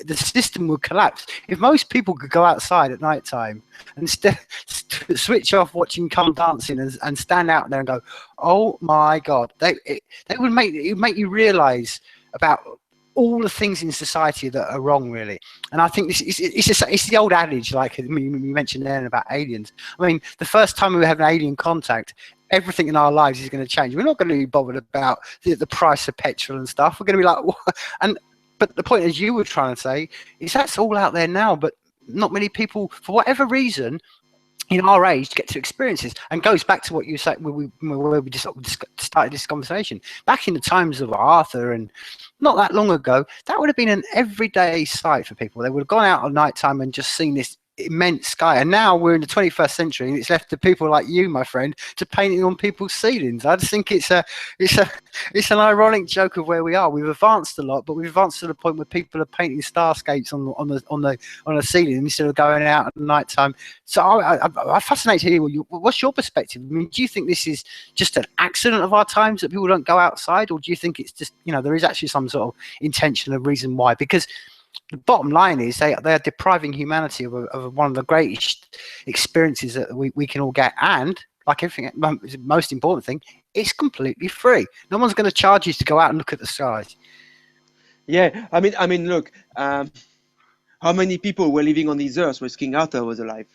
the system would collapse if most people could go outside at night time and switch off watching Come Dancing and stand out there and go, oh my God, it would make you realise about all the things in society that are wrong, really. And I think it's the old adage, like you mentioned then about aliens. I mean, the first time we have an alien contact, everything in our lives is going to change. We're not going to be bothered about the price of petrol and stuff. We're going to be like, what? But the point, as you were trying to say, is that's all out there now, but not many people, for whatever reason, in our age, get to experience this. And goes back to what you said where we just started this conversation. Back in the times of Arthur, and not that long ago, that would have been an everyday sight for people. They would have gone out at night time and just seen this immense sky. And now we're in the 21st century, and it's left to people like you, my friend, to paint it on people's ceilings. I just think it's an ironic joke of where we are. We've advanced a lot, but we've advanced to the point where people are painting starscapes on a ceiling instead of going out at night time. So I'm fascinated to hear what's your perspective. I mean, do you think this is just an accident of our times that people don't go outside, or do you think it's just there is actually some sort of intentional reason why? Because the bottom line is they are depriving humanity of one of the greatest experiences that we can all get, and like everything, the most important thing, it's completely free. No one's going to charge you to go out and look at the skies. Yeah, I mean, look, how many people were living on this earth when King Arthur was alive,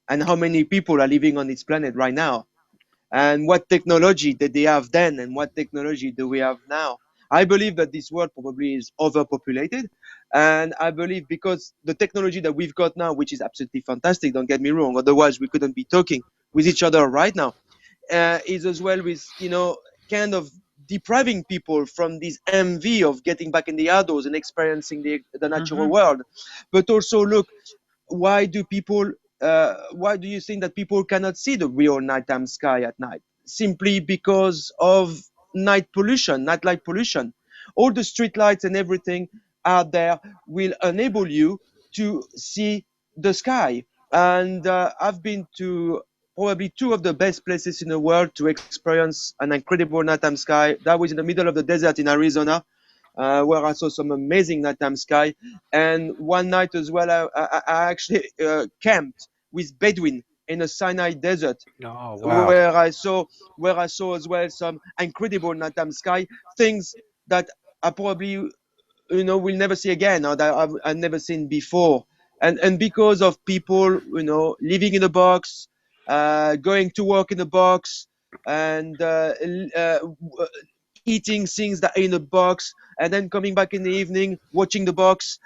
and how many people are living on this planet right now, and what technology did they have then, and what technology do we have now? I believe that this world probably is overpopulated, and I believe because the technology that we've got now, which is absolutely fantastic, don't get me wrong, otherwise we couldn't be talking with each other right now, is as well with, kind of depriving people from this envy of getting back in the outdoors and experiencing the natural world. But also, look, why do you think that people cannot see the real nighttime sky at night? Simply because of nightlight pollution. All the street lights and everything out there will enable you to see the sky. And I've been to probably two of the best places in the world to experience an incredible nighttime sky. That was in the middle of the desert in Arizona, where I saw some amazing nighttime sky. And one night as well, I actually camped with Bedouin in a Sinai desert, Oh, wow. where I saw as well some incredible nighttime sky, things that I probably will never see again, or that I've never seen before. And because of people living in a box, going to work in a box, and eating things that are in a box, and then coming back in the evening watching the box,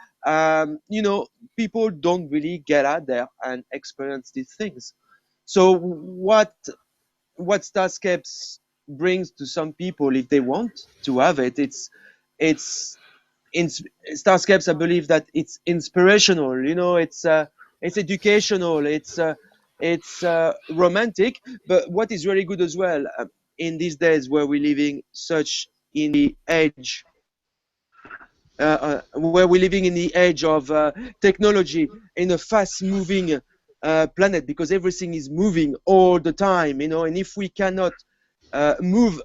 people don't really get out there and experience these things. So what Starscapes brings to some people, if they want to have it, it's Starscapes, I believe that it's inspirational, it's educational, it's romantic. But what is really good as well, in these days where we're living such in the age, where we're living in the age of technology, in a fast-moving planet because everything is moving all the time, you know, and if we cannot move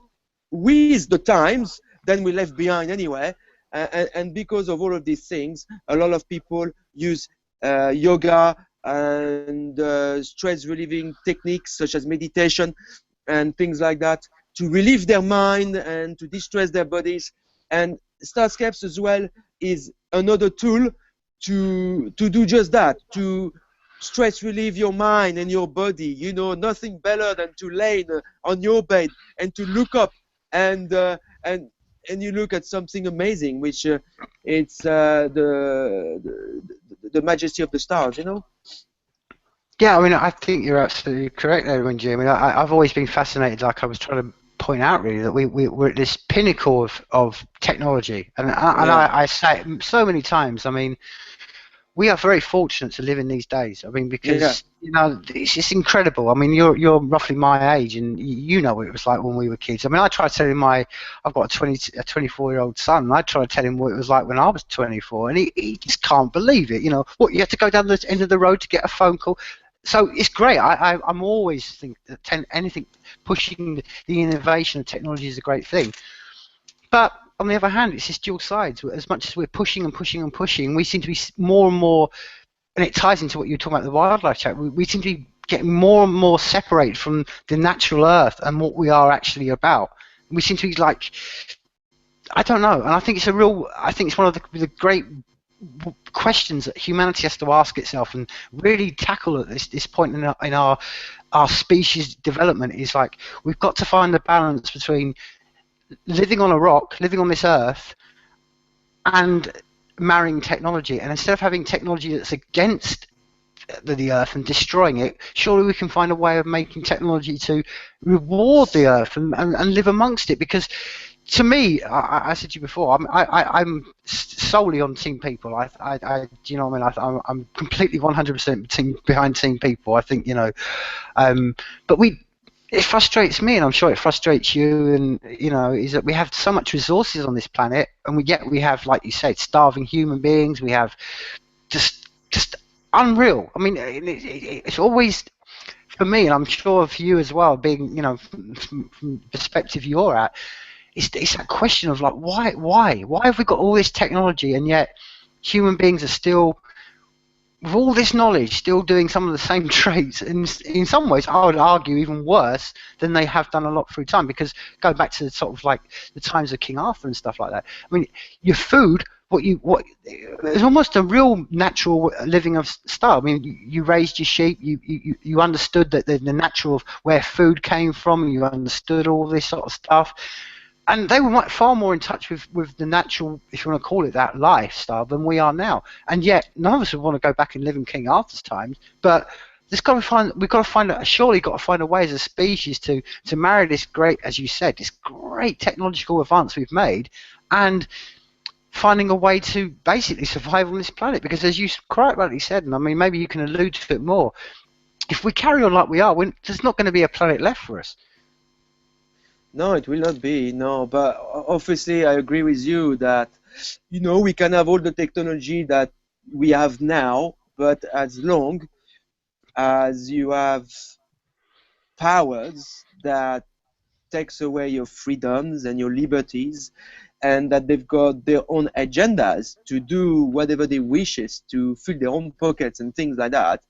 with the times, then we're left behind anyway. And because of all of these things, a lot of people use yoga and stress relieving techniques such as meditation and things like that to relieve their mind and to distress their bodies. And Starscapes as well is another tool to do just that, to stress relieve your mind and your body. You know, nothing better than to lay on your bed and to look up and you look at something amazing, which it's the majesty of the stars, you know. Yeah, I mean, I think you're absolutely correct there, Jim. I mean, I've always been fascinated, like I was trying to point out, really, that we're at this pinnacle of technology, and I say it so many times. I mean, we are very fortunate to live in these days. I mean, because you know, it's just incredible. I mean, you're roughly my age, and you know what it was like when we were kids. I mean, I try to tell him I've got a 24-year-old son, and I try to tell him what it was like when I was 24, and he just can't believe it. You know, what, you have to go down the end of the road to get a phone call. So it's great. I'm always think that anything pushing the innovation of technology is a great thing. But on the other hand, it's just dual sides. As much as we're pushing and pushing and pushing, we seem to be more and more, and it ties into what you were talking about, the wildlife chat. We seem to be getting more and more separated from the natural earth and what we are actually about. We seem to be like, I don't know, and I think it's one of the great questions that humanity has to ask itself and really tackle at this point in our species development. Is like, we've got to find the balance between living on a rock, living on this earth, and marrying technology. And instead of having technology that's against the earth and destroying it, surely we can find a way of making technology to reward the earth and live amongst it. Because to me, I said to you before, I'm solely on team people. Do you know what I mean? I'm completely 100% behind team people. I think, you know, but it frustrates me, and I'm sure it frustrates you, and you know, is that we have so much resources on this planet, and yet we have, like you said, starving human beings. We have just unreal. I mean, it's always, for me, and I'm sure for you as well, being, you know, from the perspective you're at, it's that question of like, why have we got all this technology, and yet human beings are still, with all this knowledge, still doing some of the same traits, and in some ways I would argue even worse than they have done a lot through time. Because go back to sort of like the times of King Arthur and stuff like that. I mean, your food, it's almost a real natural living of style. I mean, you raised your sheep, you understood that the natural of where food came from, you understood all this sort of stuff. And they were far more in touch with the natural, if you want to call it that, lifestyle than we are now. And yet, none of us would want to go back and live in King Arthur's times. But we've got to find a way as a species to marry this great, as you said, this great technological advance we've made, and finding a way to basically survive on this planet. Because as you quite rightly said, and I mean, maybe you can allude to it more, if we carry on like we are, there's not going to be a planet left for us. No, it will not be, no, but obviously I agree with you that, you know, we can have all the technology that we have now, but as long as you have powers that takes away your freedoms and your liberties, and that they've got their own agendas to do whatever they wishes to fill their own pockets and things like that,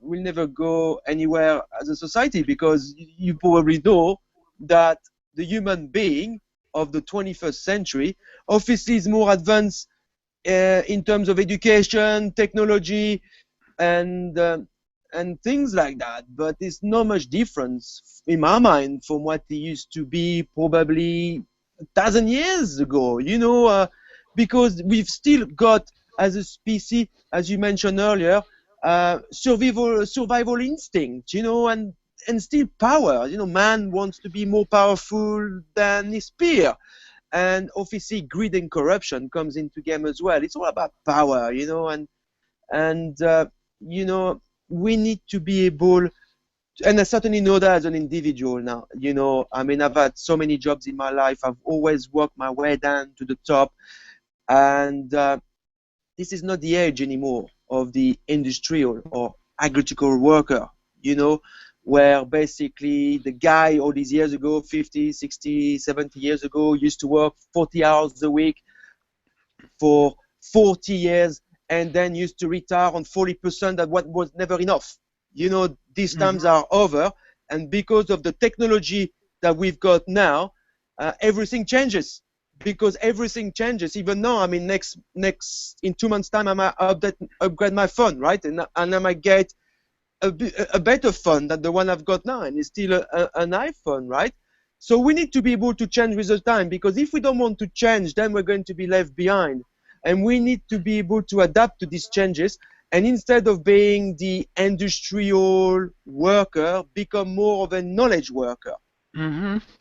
we'll never go anywhere as a society, because you probably know that the human being of the 21st century obviously is more advanced in terms of education, technology, and things like that. But there's not much difference in my mind from what it used to be probably 1,000 years ago. You know, because we've still got, as a species, as you mentioned earlier, survival instinct. You know, and still power. You know, man wants to be more powerful than his peer, and obviously greed and corruption comes into game as well. It's all about power, you know, and you know, we need to be able, and I certainly know that as an individual now. You know, I mean, I've had so many jobs in my life. I've always worked my way down to the top, and this is not the age anymore of the industrial or agricultural worker, you know, where basically the guy all these years ago, 50, 60, 70 years ago, used to work 40 hours a week for 40 years and then used to retire on 40% of what was never enough. You know, these times are over, and because of the technology that we've got now, everything changes. Because everything changes. Even now, I mean, next in 2 months' time, I might upgrade my phone, right? And I might get a better phone than the one I've got now, and it's still an iPhone, right? So we need to be able to change with the time, because if we don't want to change, then we're going to be left behind. And we need to be able to adapt to these changes, and instead of being the industrial worker, become more of a knowledge worker.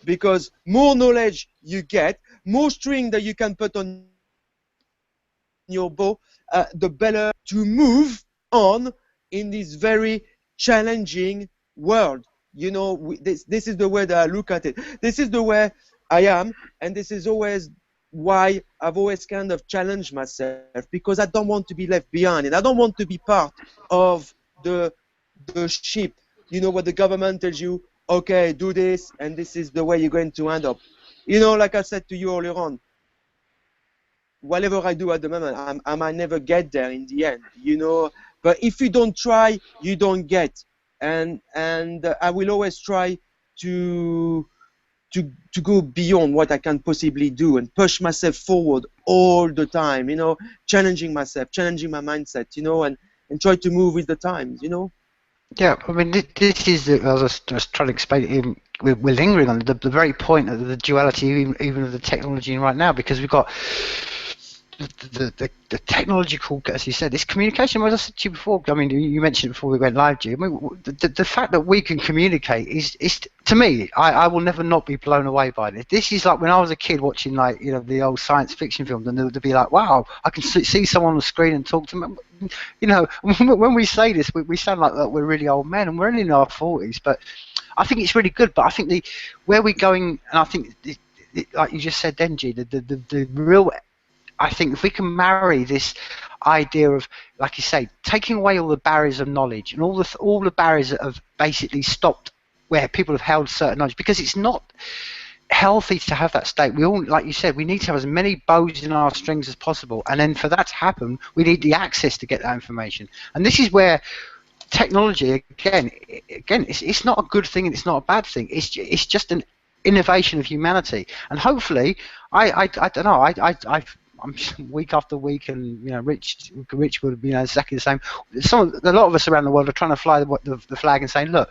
Because more knowledge you get, more string that you can put on your bow, the better to move on in this very challenging world. You know, this is the way that I look at it. This is the way I am, and this is always why I've always kind of challenged myself, because I don't want to be left behind, and I don't want to be part of the ship, you know, where the government tells you, okay, do this, and this is the way you're going to end up. You know, like I said to you earlier on, whatever I do at the moment, I might never get there in the end, you know. But if you don't try, you don't get. And I will always try to go beyond what I can possibly do and push myself forward all the time, you know, challenging myself, challenging my mindset, you know, and try to move with the times, you know. Yeah, I mean, this is, I was just trying to explain, we're lingering on the very point of the duality even of the technology right now, because we've got the technological, as you said, this communication. As I said to you before, I mean, you mentioned it before we went live, G. I mean, the fact that we can communicate is to me, I will never not be blown away by this. This is like when I was a kid watching, like, you know, the old science fiction films, and they'd be like, wow, I can see someone on the screen and talk to them. You know, when we say this, we sound like we're really old men, and we're only in our 40s. But I think it's really good. But I think where we're going, and I think, like you just said, then, G, the real, I think if we can marry this idea of, like you say, taking away all the barriers of knowledge and all the barriers that have basically stopped where people have held certain knowledge, because it's not healthy to have that state. We all, like you said, we need to have as many bows in our strings as possible, and then for that to happen, we need the access to get that information. And this is where technology, again, it's not a good thing and it's not a bad thing. It's just an innovation of humanity, and hopefully, I don't know, I'm week after week, and, you know, Rich would, you know, exactly the same. A lot of us around the world are trying to fly the flag and saying, look,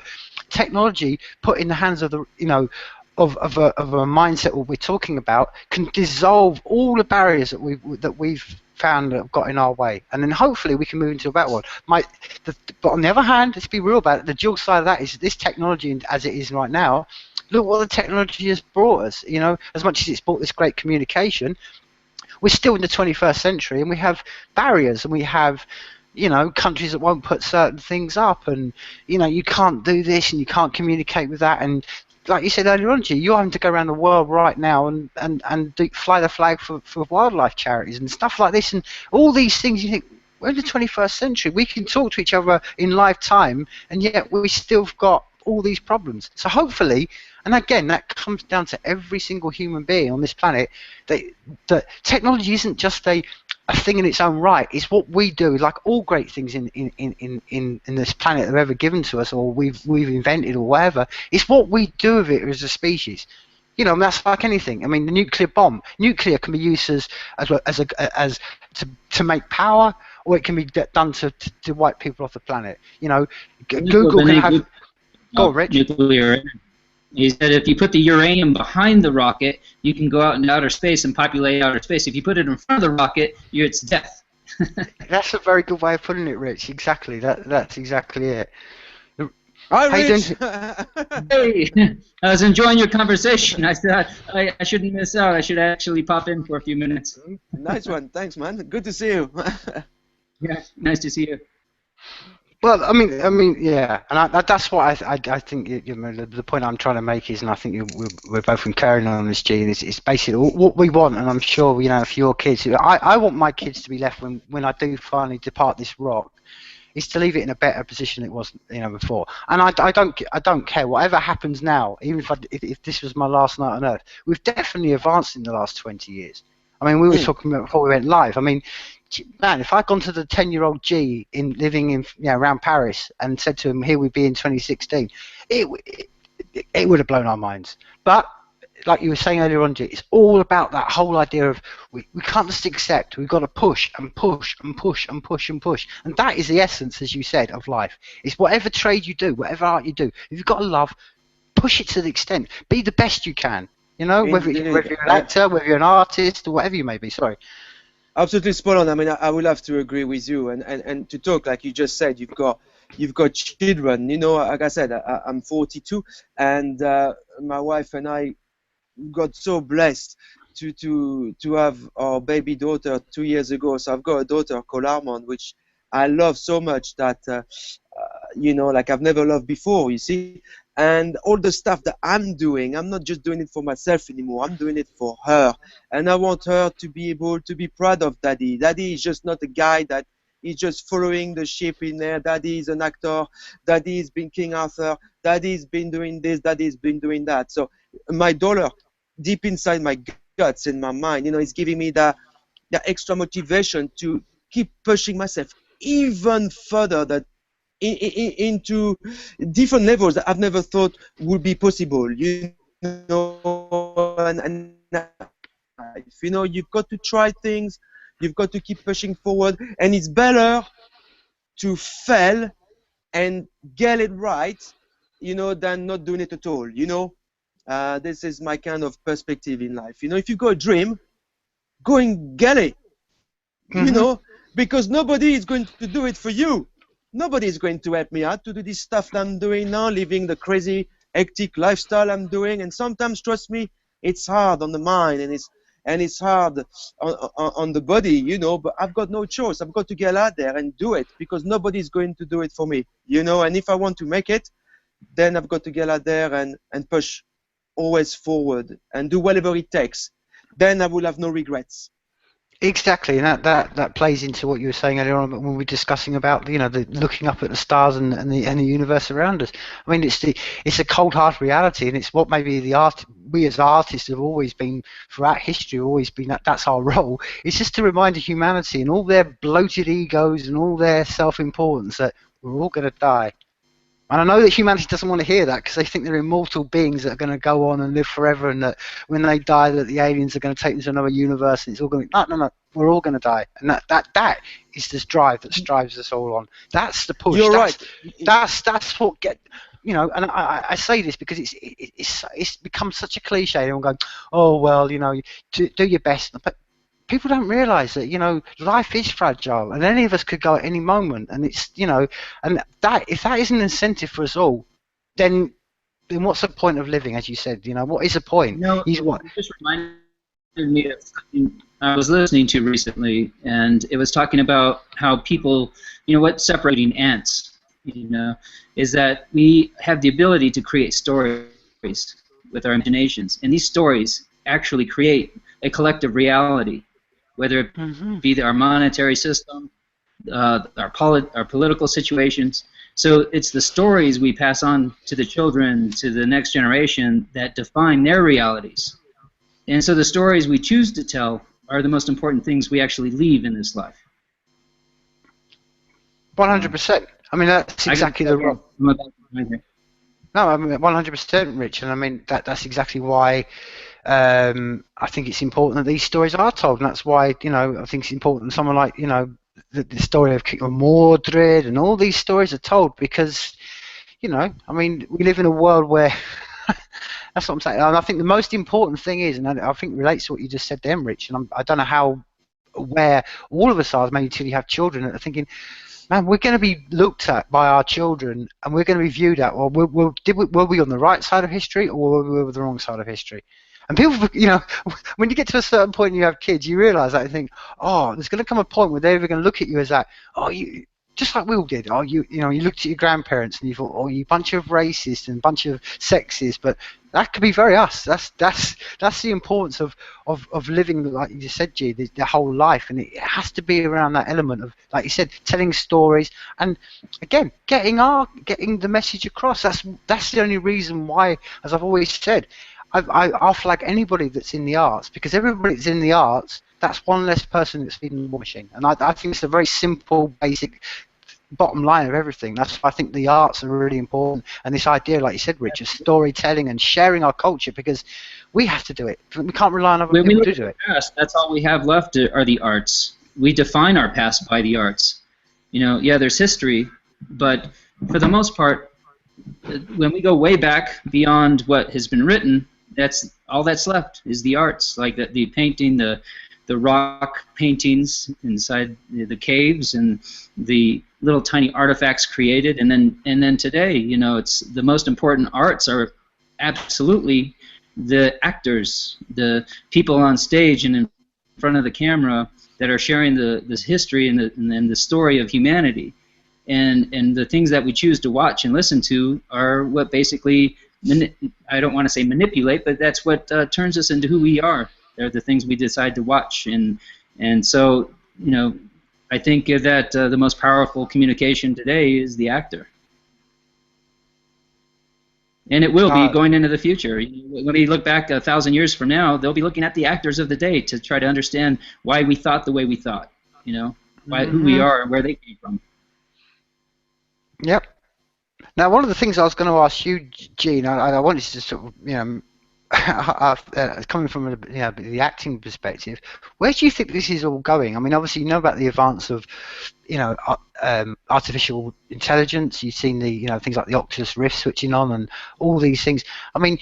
technology put in the hands of the, you know, of a mindset what we're talking about can dissolve all the barriers that we've found that have got in our way, and then hopefully we can move into a better world. But on the other hand, let's be real about it, the dual side of that is this technology as it is right now. Look what the technology has brought us. You know, as much as it's brought this great communication, we're still in the 21st century, and we have barriers, and we have, you know, countries that won't put certain things up, and, you know, you can't do this and you can't communicate with that. And like you said earlier on, G, you're having to go around the world right now and fly the flag for wildlife charities and stuff like this, and all these things. You think, we're in the 21st century, we can talk to each other in live time, and yet we still got all these problems. So hopefully, and again, that comes down to every single human being on this planet, that technology isn't just a thing in its own right. It's what we do. Like all great things in this planet that are ever given to us, or we've invented, or whatever. It's what we do with it as a species. You know, and that's like anything. I mean, the nuclear bomb. Nuclear can be used as to make power, or it can be done to wipe people off the planet. You know, Google can have. Go on, Rich. Nuclear. He said if you put the uranium behind the rocket, you can go out into outer space and populate outer space. If you put it in front of the rocket, it's death. That's a very good way of putting it, Rich. Exactly. That's exactly it. Hi, Rich. Hey, I was enjoying your conversation. I said I shouldn't miss out. I should actually pop in for a few minutes. Nice one. Thanks, man. Good to see you. Yeah, nice to see you. Well, I mean, yeah, and that's what I think. You know, the point I'm trying to make is, and I think we're both concurring on this, Gene. Is basically what we want, and I'm sure, you know, for your kids, I want my kids to be left when I do finally depart this rock, is to leave it in a better position than it was, before. And I don't care whatever happens now. Even if this was my last night on Earth, we've definitely advanced in the last 20 years. I mean, we were talking about before we went live. I mean, man, if I'd gone to the 10-year-old G living in around Paris and said to him, "Here we be in 2016," it would have blown our minds. But like you were saying earlier on, G, it's all about that whole idea of we can't just accept. We've got to push and push and push and push and push. And that is the essence, as you said, of life. It's whatever trade you do, whatever art you do. If you've got a love, push it to the extent. Be the best you can. Whether you're an actor, whether you're an artist, or whatever you may be. Sorry. Absolutely spot on. I mean, I will have to agree with you. And to talk, like you just said, you've got children. Like I said, I'm 42, and my wife and I got so blessed to have our baby daughter 2 years ago. So I've got a daughter called Armand, which I love so much that like I've never loved before. You see. And all the stuff that I'm doing, I'm not just doing it for myself anymore. I'm doing it for her. And I want her to be able to be proud of Daddy. Daddy is just not a guy that is just following the ship in there. Daddy is an actor. Daddy's been King Arthur. Daddy's been doing this. Daddy's been doing that. So my daughter, deep inside my guts, in my mind, is giving me that extra motivation to keep pushing myself even further, into different levels that I've never thought would be possible, and you've got to try things, you've got to keep pushing forward, and it's better to fail and get it right, than not doing it at all, this is my kind of perspective in life. If you got a dream, go and get it, because nobody is going to do it for you. Nobody is going to help me out to do this stuff that I'm doing now, living the crazy, hectic lifestyle I'm doing. And sometimes, trust me, it's hard on the mind and it's hard on the body, But I've got no choice. I've got to get out there and do it because nobody is going to do it for me, And if I want to make it, then I've got to get out there and push always forward and do whatever it takes. Then I will have no regrets. Exactly, and that plays into what you were saying earlier on when we were discussing about the looking up at the stars and the universe around us. I mean, it's a cold hard reality, and it's what maybe we as artists have always been throughout history. Always been that's our role. It's just to remind humanity and all their bloated egos and all their self-importance that we're all going to die. And I know that humanity doesn't want to hear that because they think they're immortal beings that are going to go on and live forever, and that when they die, that the aliens are going to take them to another universe, and it's all going to no, we're all going to die, and that is this drive that drives us all on. That's the push. You're right. That's what and I say this because it's become such a cliche. Everyone going, oh well, do your best, but people don't realise that life is fragile, and any of us could go at any moment, and it's and that if that isn't an incentive for us all, then what's the point of living? As you said, what is the point? It just reminded me of something I was listening to recently, and it was talking about how people, what's separating ants, is that we have the ability to create stories with our imaginations, and these stories actually create a collective reality. Whether it be our monetary system, our political situations. So it's the stories we pass on to the children, to the next generation, that define their realities. And so the stories we choose to tell are the most important things we actually leave in this life. 100%. I mean, that's exactly the role. No, I mean 100%, Rich, and I mean that's exactly why I think it's important that these stories are told, and that's why I think it's important someone like the story of Mordred and all these stories are told because I mean we live in a world where that's what I'm saying, and I think the most important thing is, and I think it relates to what you just said then, Rich, and I don't know how aware all of us are, maybe until you have children, that are thinking, man, we're going to be looked at by our children, and we're going to be viewed at, well, were we on the right side of history, or were we on the wrong side of history? And people, when you get to a certain point and you have kids, you realise that and think, oh, there's going to come a point where they're going to look at you as that, oh, you, just like we all did. Oh, you looked at your grandparents and you thought, oh, you bunch of racists and bunch of sexists, but That could be very us. That's the importance of living, like you just said, G, the whole life, and it has to be around that element of, like you said, telling stories, and again, getting the message across. That's the only reason why, as I've always said, I'll flag anybody that's in the arts, because everybody that's in the arts, that's one less person that's feeding the war machine, and I think it's a very simple, basic bottom line of everything. That's why I think the arts are really important, and this idea, like you said, Rich, of storytelling and sharing our culture, because we have to do it. We can't rely on other When we people look to do at it. the past, that's all we have left are the arts. We define our past by the arts. Yeah, there's history, but for the most part, when we go way back beyond what has been written, that's all that's left is the arts, like the painting, the rock paintings inside the caves, and the little tiny artifacts created, and then today, it's the most important arts are absolutely the actors, the people on stage and in front of the camera that are sharing this history and the story of humanity, and the things that we choose to watch and listen to are what basically I don't want to say manipulate, but that's what turns us into who we are. They're the things we decide to watch, and so I think that the most powerful communication today is the actor, and it will be going into the future. When we look back 1,000 years from now, they'll be looking at the actors of the day to try to understand why we thought the way we thought. Who we are and where they came from. Yep. Now, one of the things I was going to ask you, Gene, I wanted to sort of, coming from the acting perspective, where do you think this is all going? I mean, obviously, you know about the advance of, artificial intelligence. You've seen the, things like the Oculus Rift switching on and all these things. I mean,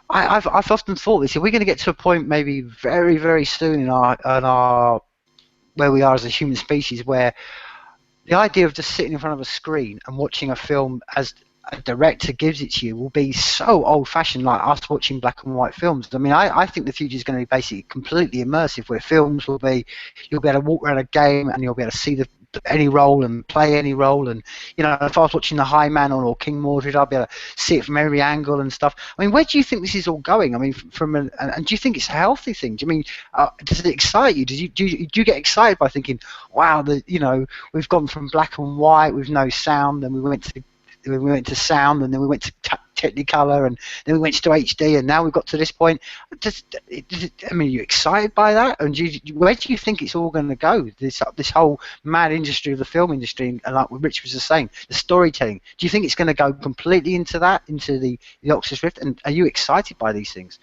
I've often thought this. Are we going to get to a point maybe very, very soon in our where we are as a human species, where the idea of just sitting in front of a screen and watching a film as a director gives it to you will be so old-fashioned, like us watching black and white films. I mean, I think the future is going to be basically completely immersive, where films will be, you'll be able to walk around a game and you'll be able to see any role and play any role. And if I was watching The High Man or King Mordred, I'll be able to see it from every angle and stuff. I mean, where do you think this is all going? I mean, and do you think it's a healthy thing? Do you mean, does it excite you? Do you get excited by thinking, wow, we've gone from black and white with no sound, and we went to sound, and then we went to Technicolor, and then we went to HD, and now we've got to this point. I mean, are you excited by that? And where do you think it's all going to go? This whole mad industry of the film industry, and like what Rich was just saying, the storytelling. Do you think it's going to go completely into the Oculus Rift? And are you excited by these things?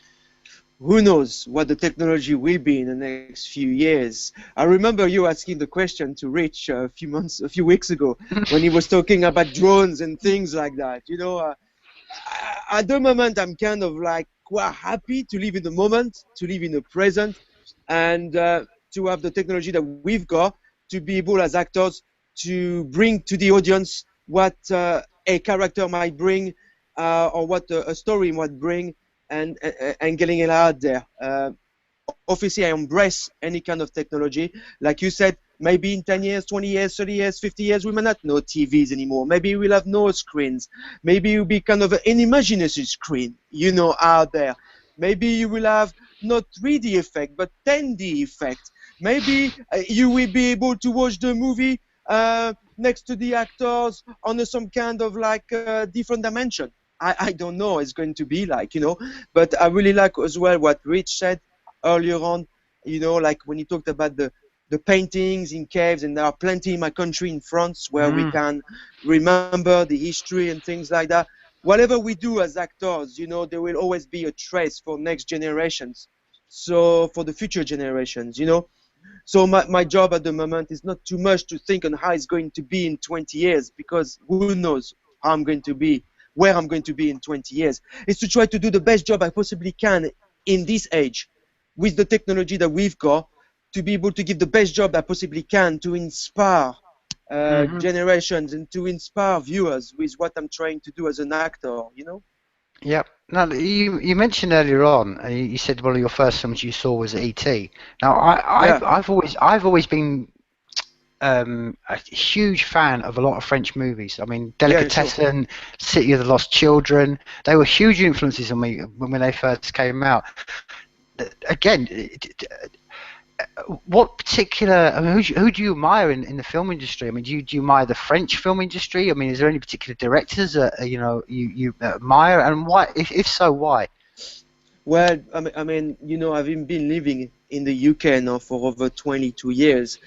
Who knows what the technology will be in the next few years? I remember you asking the question to Rich a few weeks ago when he was talking about drones and things like that. At the moment, I'm kind of like quite happy to live in the moment, to live in the present, and to have the technology that we've got to be able as actors to bring to the audience what a character might bring or what a story might bring. And getting it out there. Obviously, I embrace any kind of technology. Like you said, maybe in 10 years, 20 years, 30 years, 50 years, we may not know TVs anymore. Maybe we'll have no screens. Maybe it will be kind of an imaginary screen, out there. Maybe you will have not 3D effect, but 10D effect. Maybe you will be able to watch the movie next to the actors on some kind of like different dimension. I don't know it's going to be like, but I really like as well what Rich said earlier on, like when he talked about the paintings in caves, and there are plenty in my country in France where we can remember the history and things like that. Whatever we do as actors, there will always be a trace for next generations. So for the future generations, So my job at the moment is not too much to think on how it's going to be in 20 years, because who knows how I'm going to be, where I'm going to be in 20 years. It's to try to do the best job I possibly can in this age with the technology that we've got, to be able to give the best job I possibly can to inspire generations and to inspire viewers with what I'm trying to do as an actor, Yeah. Now, you mentioned earlier on, you said one of your first films you saw was E.T. Now, I've always been a huge fan of a lot of French movies. I mean, Yeah, sure. Delicatessen, City of the Lost Children, they were huge influences on me when they first came out. Again, what particular, I mean, who do you admire in the film industry? I mean, do you admire the French film industry? I mean, is there any particular directors that you admire, and why? If so, why? Well, I mean, I've been living in the UK now for over 22 years.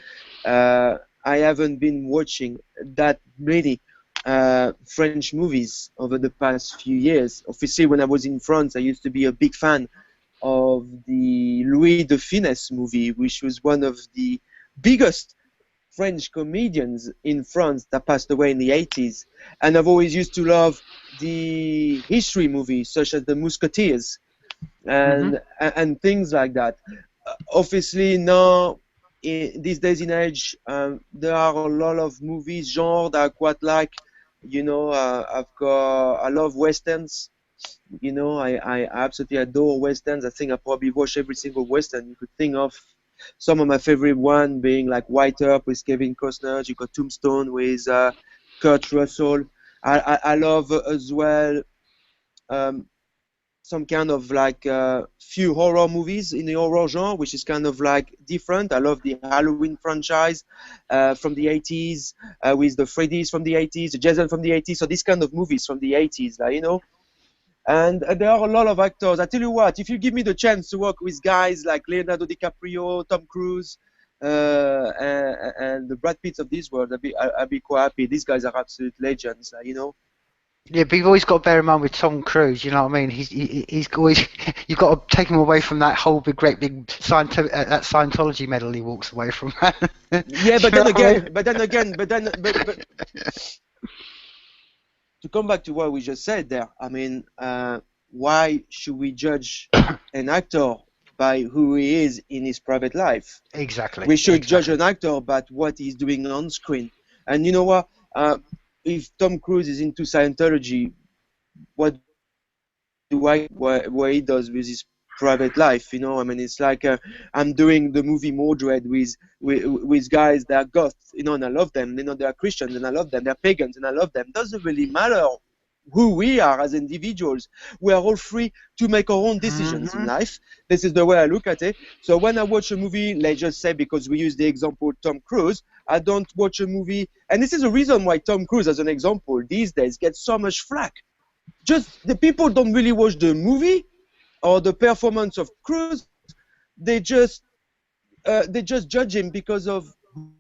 I haven't been watching that many French movies over the past few years. Obviously, when I was in France, I used to be a big fan of the Louis de Funès movie, which was one of the biggest French comedians in France that passed away in the 80s. And I've always used to love the history movies, such as The Musketeers and things like that. Obviously, now, these days in age, there are a lot of movies, genre that I quite like. I love westerns. I absolutely adore westerns. I think I probably watch every single western you could think of. Some of my favorite one being like White Earp with Kevin Costner. You got Tombstone with Kurt Russell. I love as well some kind of like few horror movies in the horror genre, which is kind of like different. I love the Halloween franchise from the 80s with the Freddy's from the 80s, the Jason from the 80s. So these kind of movies from the 80s, And there are a lot of actors. I tell you what, if you give me the chance to work with guys like Leonardo DiCaprio, Tom Cruise, and the Brad Pitts of this world, I'd be quite happy. These guys are absolute legends, Yeah, but you've always got to bear in mind with Tom Cruise, you know what I mean? He's always, you've got to take him away from that whole great big that Scientology medal he walks away from. Yeah, but then again, to come back to what we just said there, I mean, why should we judge an actor by who he is in his private life? Exactly. We should judge an actor by what he's doing on screen. And you know what? If Tom Cruise is into Scientology, what he does with his private life? I mean, it's like I'm doing the movie Mordred with guys that are goths, and I love them. They are Christians, and I love them. They're pagans, and I love them. Doesn't really matter who we are as individuals. We are all free to make our own decisions in life. This is the way I look at it. So when I watch a movie, let's just say, because we use the example Tom Cruise, I don't watch a movie, and this is the reason why Tom Cruise, as an example, these days gets so much flack. Just the people don't really watch the movie or the performance of Cruise. They just judge him because of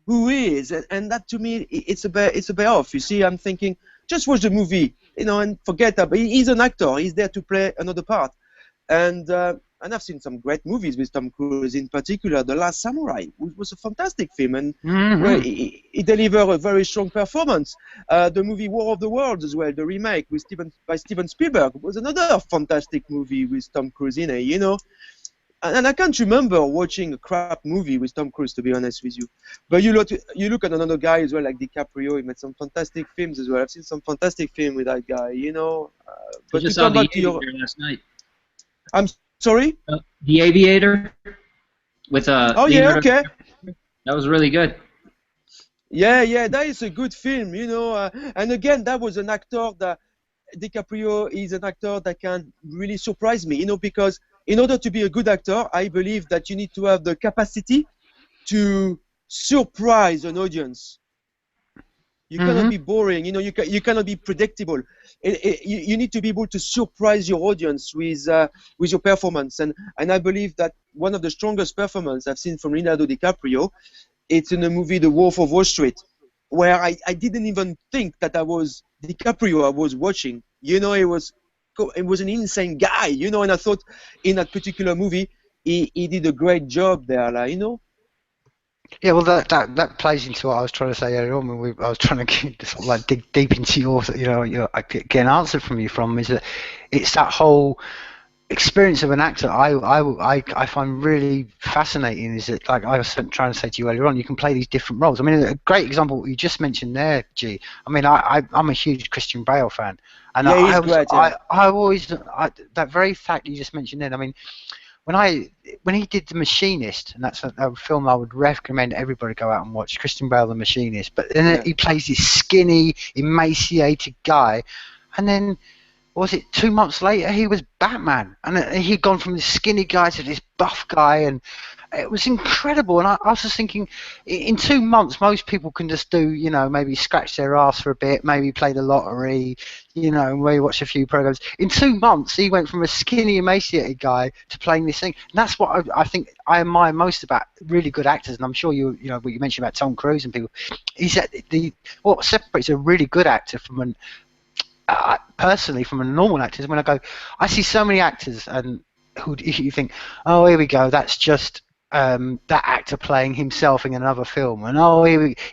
who he is, and that to me it's a bit off. You see, I'm thinking just watch the movie, and forget that. But he's an actor. He's there to play another part, and I've seen some great movies with Tom Cruise. In particular, The Last Samurai, which was a fantastic film, and where he delivered a very strong performance. The movie War of the Worlds as well, the remake by Steven Spielberg, was another fantastic movie with Tom Cruise in it. And I can't remember watching a crap movie with Tom Cruise, to be honest with you. But you look at another guy as well, like DiCaprio. He made some fantastic films as well. I've seen some fantastic films with that guy, But just saw The Aviator last night. I'm sorry? The Aviator with Oh yeah, okay. That was really good. Yeah, that is a good film, and again, that was an actor that DiCaprio is an actor that can really surprise me, because in order to be a good actor, I believe that you need to have the capacity to surprise an audience. You cannot be boring, you cannot be predictable. You need to be able to surprise your audience with your performance. And I believe that one of the strongest performances I've seen from Leonardo DiCaprio, it's in the movie The Wolf of Wall Street, where I didn't even think that I was DiCaprio I was watching. It was an insane guy, and I thought in that particular movie, he did a great job there, Yeah, well, that plays into what I was trying to say earlier on when I was trying to sort of like dig deep into your get an answer from you is that it's that whole experience of an actor I find really fascinating. Is that, like I was trying to say to you earlier on, you can play these different roles. I mean, a great example what you just mentioned there, G. I mean, I'm a huge Christian Bale fan, and yeah, he's great, yeah. I always that very fact you just mentioned then. I mean, when he did The Machinist, and that's a film I would recommend everybody go out and watch, Christian Bale, The Machinist. But then he plays this skinny, emaciated guy, and then was it 2 months later he was Batman, and he'd gone from this skinny guy to this buff guy, and it was incredible. And I was just thinking, in 2 months most people can just do, you know, maybe scratch their ass for a bit, maybe play the lottery, you know, maybe watch a few programs. In 2 months he went from a skinny emaciated guy to playing this thing, and that's what I think I admire most about really good actors. And I'm sure you know what you mentioned about Tom Cruise and people, is that what separates a really good actor from an personally from a normal actor is when I see so many actors and who you think, oh, here we go, that's just that actor playing himself in another film, and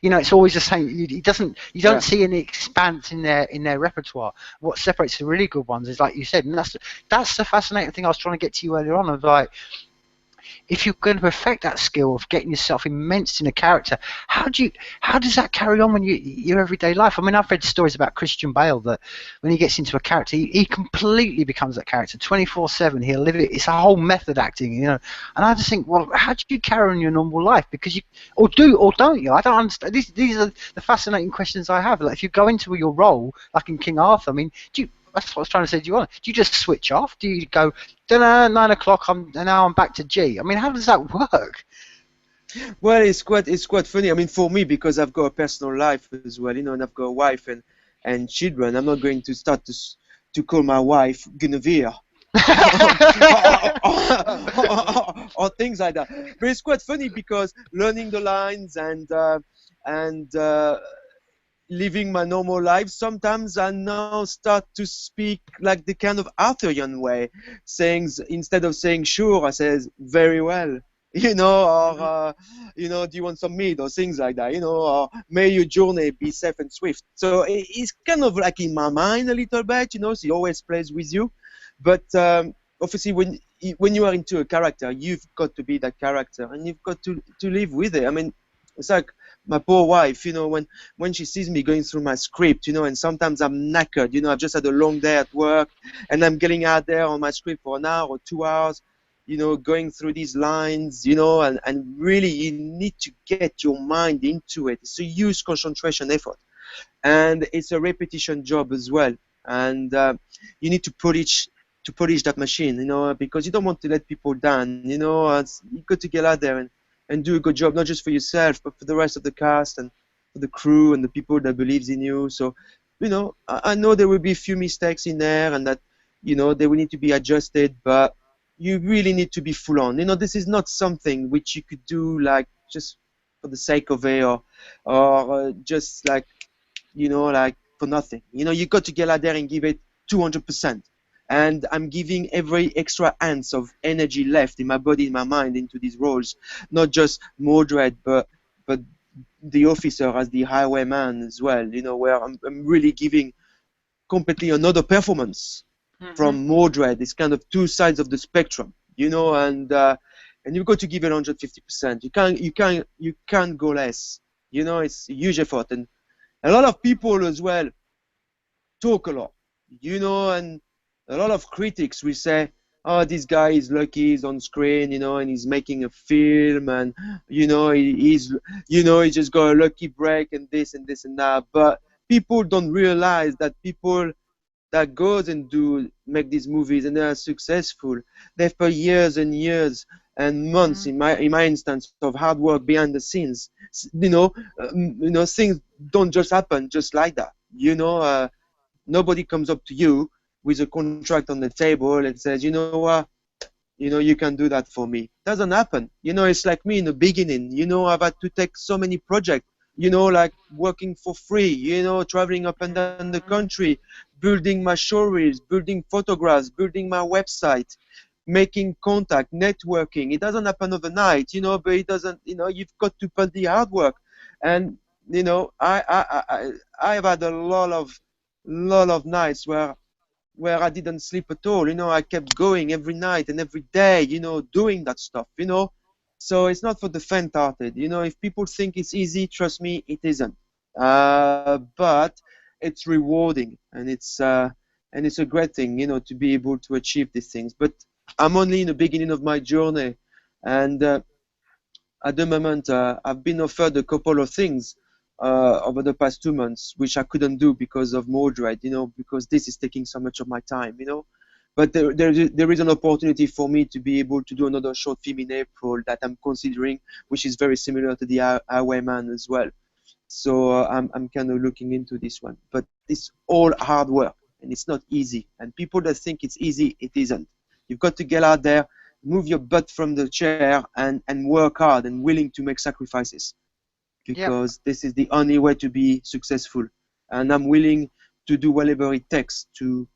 you know, it's always the same. You don't see any expanse in their repertoire. What separates the really good ones is, like you said, and that's the fascinating thing I was trying to get to you earlier on, of like, if you're going to perfect that skill of getting yourself immersed in a character, how does that carry on when your everyday life? I mean, I've read stories about Christian Bale that when he gets into a character, he completely becomes that character 24/7. He'll live it. It's a whole method acting, you know. And I just think, well, how do you carry on your normal life? Because or don't you? I don't understand. These are the fascinating questions I have. Like, if you go into your role, like in King Arthur, I mean, that's what I was trying to say. Do you just switch off? Do you go, 9 o'clock, now I'm back to G? I mean, how does that work? Well, it's quite funny. I mean, for me, because I've got a personal life as well, you know, and I've got a wife and children. I'm not going to start to call my wife Guinevere. or things like that. But it's quite funny because learning the lines and living my normal life, sometimes I now start to speak like the kind of Arthurian way, instead of saying sure, I says very well, you know, or you know, do you want some meat, or things like that, you know, or may your journey be safe and swift. So it's kind of like in my mind a little bit, you know, so it always plays with you. But obviously when you are into a character, you've got to be that character, and you've got to live with it. I mean, it's like my poor wife, you know, when she sees me going through my script, you know, and sometimes I'm knackered, you know, I've just had a long day at work, and I'm getting out there on my script for an hour or 2 hours, you know, going through these lines, you know, and really you need to get your mind into it. It's a huge concentration effort, and it's a repetition job as well, and you need to polish that machine, you know, because you don't want to let people down, you know. You've got to get out there and do a good job, not just for yourself, but for the rest of the cast and for the crew and the people that believes in you. So, you know, I know there will be a few mistakes in there, and that, you know, they will need to be adjusted, but you really need to be full on. You know, this is not something which you could do like just for the sake of it, or just like, you know, like for nothing. You know, you got to get out there and give it 200%. And I'm giving every extra ounce of energy left in my body, in my mind, into these roles. Not just Mordred, but the officer as the highwayman as well. You know, where I'm really giving completely another performance from Mordred. It's kind of two sides of the spectrum. You know, and you've got to give it 150%. You can't go less. You know, it's a huge effort, and a lot of people as well talk a lot. You know, and a lot of critics will say, oh, this guy is lucky, he's on screen, you know, and he's making a film, and, you know, he just got a lucky break and this and this and that. But people don't realize that people that goes and make these movies and they are successful, they've put years and years and months, in my instance, of hard work behind the scenes. You know, things don't just happen just like that. You know, nobody comes up to you with a contract on the table and says, you know what, you know, you can do that for me. Doesn't happen. You know, it's like me in the beginning. You know, I've had to take so many projects, you know, like working for free, you know, traveling up and down the country, building my showreels, building photographs, building my website, making contact, networking. It doesn't happen overnight, you know, but it doesn't, you know, you've got to put the hard work. And, you know, I've had a lot of nights where I didn't sleep at all. You know, I kept going every night and every day, you know, doing that stuff, you know. So it's not for the faint-hearted. You know, if people think it's easy, trust me, it isn't. But it's rewarding, and it's a great thing, you know, to be able to achieve these things. But I'm only in the beginning of my journey, and at the moment, I've been offered a couple of things over the past 2 months, which I couldn't do because of Mordred, because this is taking so much of my time, But there is an opportunity for me to be able to do another short film in April that I'm considering, which is very similar to the Highwayman as well. So I'm kind of looking into this one. But it's all hard work, and it's not easy. And people that think it's easy, it isn't. You've got to get out there, move your butt from the chair, and work hard and willing to make sacrifices, because this is the only way to be successful. And I'm willing to do whatever it takes to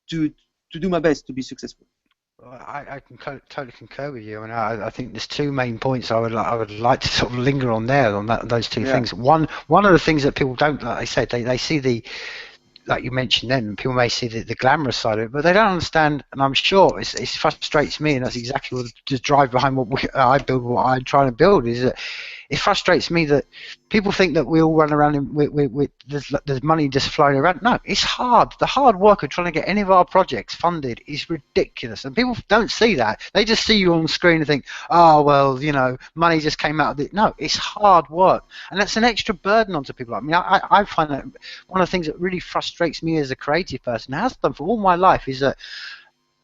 do my best to be successful. I can totally concur with you, and I think there's two main points I would like to sort of linger on there on those two things. One of the things that people don't, like I said, they see the, like you mentioned then, people may see the glamorous side of it, but they don't understand, and I'm sure it frustrates me, and that's exactly what the drive behind what I'm trying to build, is that it frustrates me that people think that we all run around with there's money just flowing around. No, it's hard. The hard work of trying to get any of our projects funded is ridiculous, and people don't see that. They just see you on the screen and think, oh, well, money just came out of it. No, it's hard work, and that's an extra burden onto people. I mean, I find that one of the things that really frustrates me as a creative person, has done for all my life, is that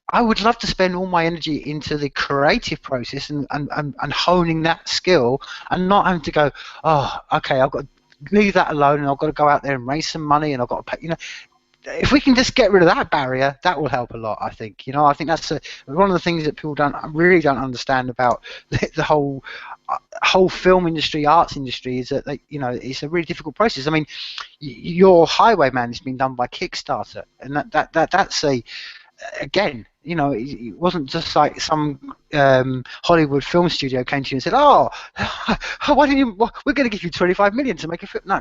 I would love to spend all my energy into the creative process and honing that skill, and not having to go, oh, okay, I've got to leave that alone, and I've got to go out there and raise some money, and I've got to pay, if we can just get rid of that barrier, that will help a lot, I think. I think that's one of the things that people really don't understand about the whole film industry, arts industry, is that it's a really difficult process. I mean, your Highwayman has been done by Kickstarter, and that's again, it wasn't just like some Hollywood film studio came to you and said, "Oh, why don't you? We're going to give you 25 million to make a film." No.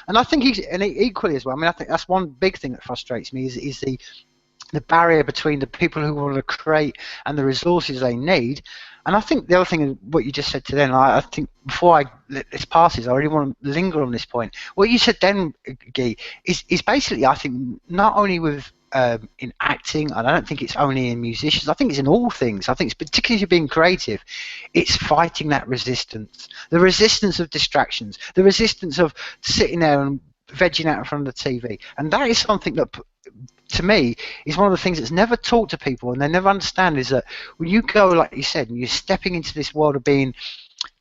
And I think equally as well. I mean, I think that's one big thing that frustrates me is the barrier between the people who want to create and the resources they need. And I think the other thing is what you just said to them. I think before I let this passes, I really want to linger on this point. What you said then, Guy, is basically, I think, not only with in acting, and I don't think it's only in musicians, I think it's in all things. I think it's particularly if you're being creative, it's fighting that resistance, the resistance of distractions, the resistance of sitting there and vegging out in front of the TV. And that is something that, to me, is one of the things that's never taught to people, and they never understand, is that when you go, like you said, and you're stepping into this world of being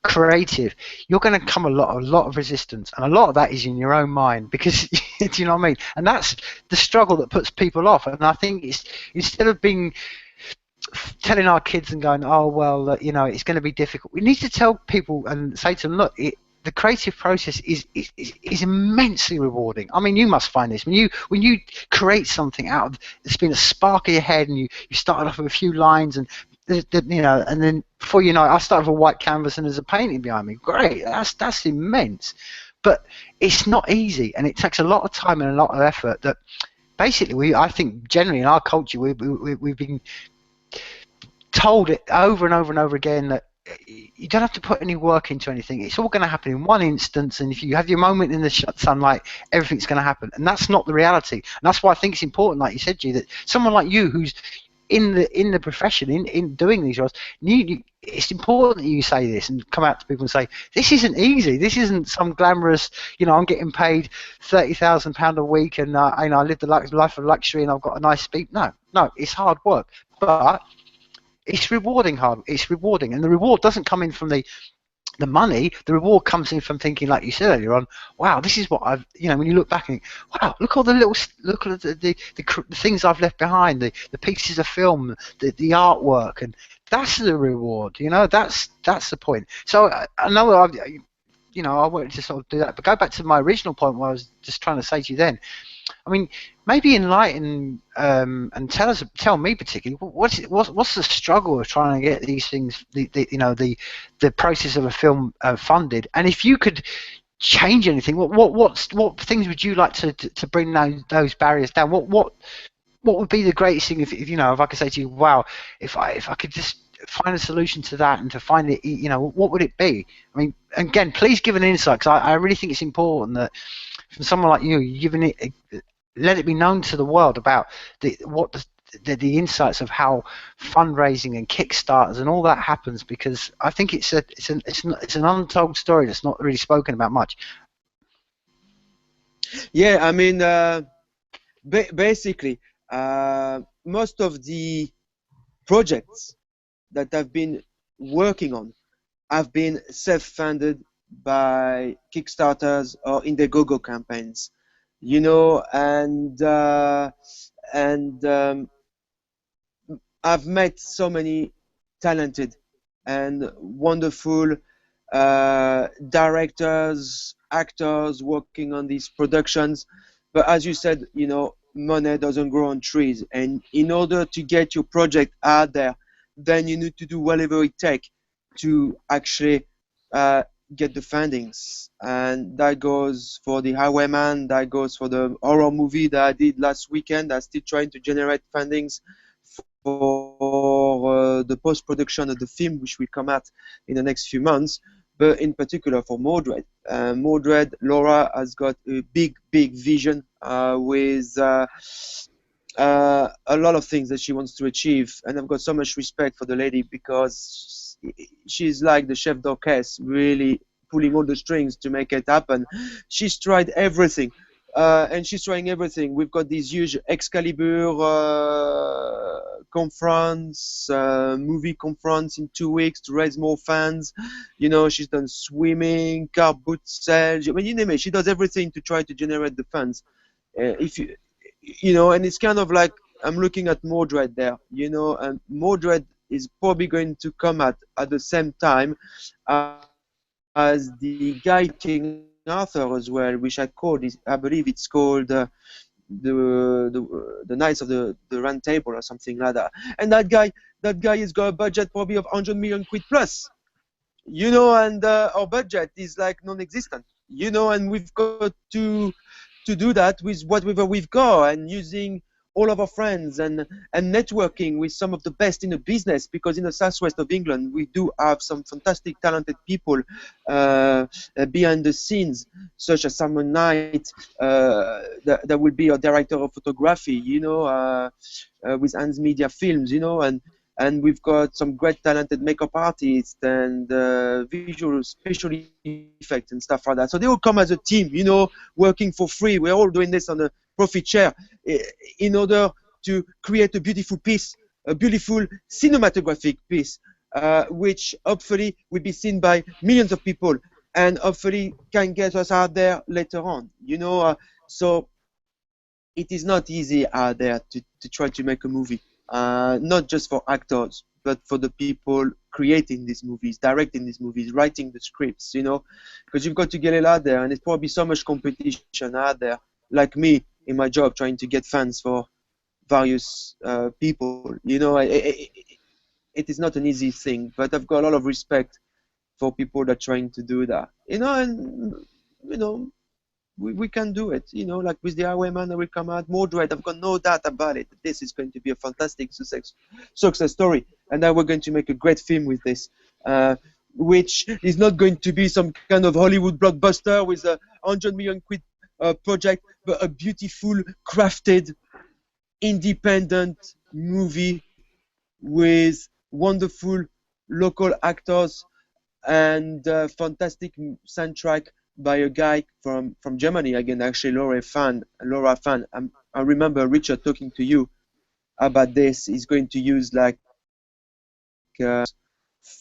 creative, you're going to come a lot of resistance, and a lot of that is in your own mind, because do you know what I mean? And that's the struggle that puts people off. And I think it's, instead of telling our kids and going, oh well, it's going to be difficult, we need to tell people and say to them, look, the creative process is immensely rewarding. I mean, you must find this when you create something out of, it's been a spark in your head, and you started off with a few lines, and and then before you know it, I started with a white canvas and there's a painting behind me. Great, that's immense. But it's not easy, and it takes a lot of time and a lot of effort. That basically, I think generally in our culture, we've been told it over and over and over again that you don't have to put any work into anything. It's all going to happen in one instance, and if you have your moment in the sunlight, everything's going to happen. And that's not the reality. And that's why I think it's important, like you said, G, that someone like you, who's in the profession, in doing these roles, it's important that you say this and come out to people and say, this isn't easy. This isn't some glamorous, I'm getting paid £30,000 a week, and I live the life of luxury, and I've got a nice speech. No, it's hard work, but it's rewarding. It's rewarding, and the reward doesn't come in from the money. The reward comes in from thinking, like you said earlier on, wow, this is what I've, when you look back and think, wow, look at the things I've left behind, the pieces of film, the artwork, and that's the reward. That's the point. So I know I wanted to sort of do that, but go back to my original point where I was just trying to say to you then. I mean, maybe enlighten and tell me particularly what's the struggle of trying to get these things, the process of a film funded, and if you could change anything, what things would you like to bring those barriers down? What would be the greatest thing if I could say to you, wow, if I could just find a solution to that, and to find it, what would it be? I mean, again, please give an insight, because I really think it's important that from someone like you, let it be known to the world about what the the insights of how fundraising and Kickstarters and all that happens, because I think it's an untold story that's not really spoken about much. Yeah, I mean, basically, most of the projects that I've been working on have been self-funded by Kickstarters or Indiegogo campaigns, you know, and I've met so many talented and wonderful directors, actors working on these productions. But as you said, you know, money doesn't grow on trees. And in order to get your project out there, then you need to do whatever it takes to actually get the fundings. And that goes for the Highwayman, that goes for the horror movie that I did last weekend. I'm still trying to generate fundings for the post-production of the film, which will come out in the next few months, but in particular for Mordred. Mordred, Laura has got a big vision with a lot of things that she wants to achieve, and I've got so much respect for the lady because she's like the chef d'orchestre, really pulling all the strings to make it happen. She's tried everything. And she's trying everything. We've got this huge Excalibur conference, movie conference in 2 weeks to raise more funds. You know, she's done swimming, car boot sales. I mean, you name it. She does everything to try to generate the funds. If you know, and it's kind of like I'm looking at Mordred there. You know, and Mordred is probably going to come at the same time as the Guy King Arthur as well, which I believe it's called the Knights of the Round Table or something like that. And that guy has got a budget probably of 100 million quid plus, you know, and our budget is like non-existent, you know, and we've got to do that with whatever we've got and using all of our friends and networking with some of the best in the business, because in the southwest of England we do have some fantastic talented people behind the scenes, such as Simon Knight, that will be our director of photography, you know, with Hans Media Films, you know, and we've got some great talented makeup artists and visual special effects and stuff like that. So they all come as a team, you know, working for free. We're all doing this on a profit share in order to create a beautiful piece, a beautiful cinematographic piece, which hopefully will be seen by millions of people and hopefully can get us out there later on, you know. So it is not easy out there to try to make a movie, not just for actors, but for the people creating these movies, directing these movies, writing the scripts, you know, because you've got to get it out there, and there's probably so much competition out there, like me in my job trying to get fans for various people, you know. It is not an easy thing, but I've got a lot of respect for people that are trying to do that, you know, and, you know, we can do it, you know, like with the Highwayman that will come out, Mordred, I've got no doubt about it. This is going to be a fantastic success story, and now we're going to make a great film with this, which is not going to be some kind of Hollywood blockbuster with a 100 million quid project, but a beautiful, crafted, independent movie with wonderful local actors and fantastic soundtrack by a guy from Germany, again, actually Laura fan. I remember Richard talking to you about this. He's going to use like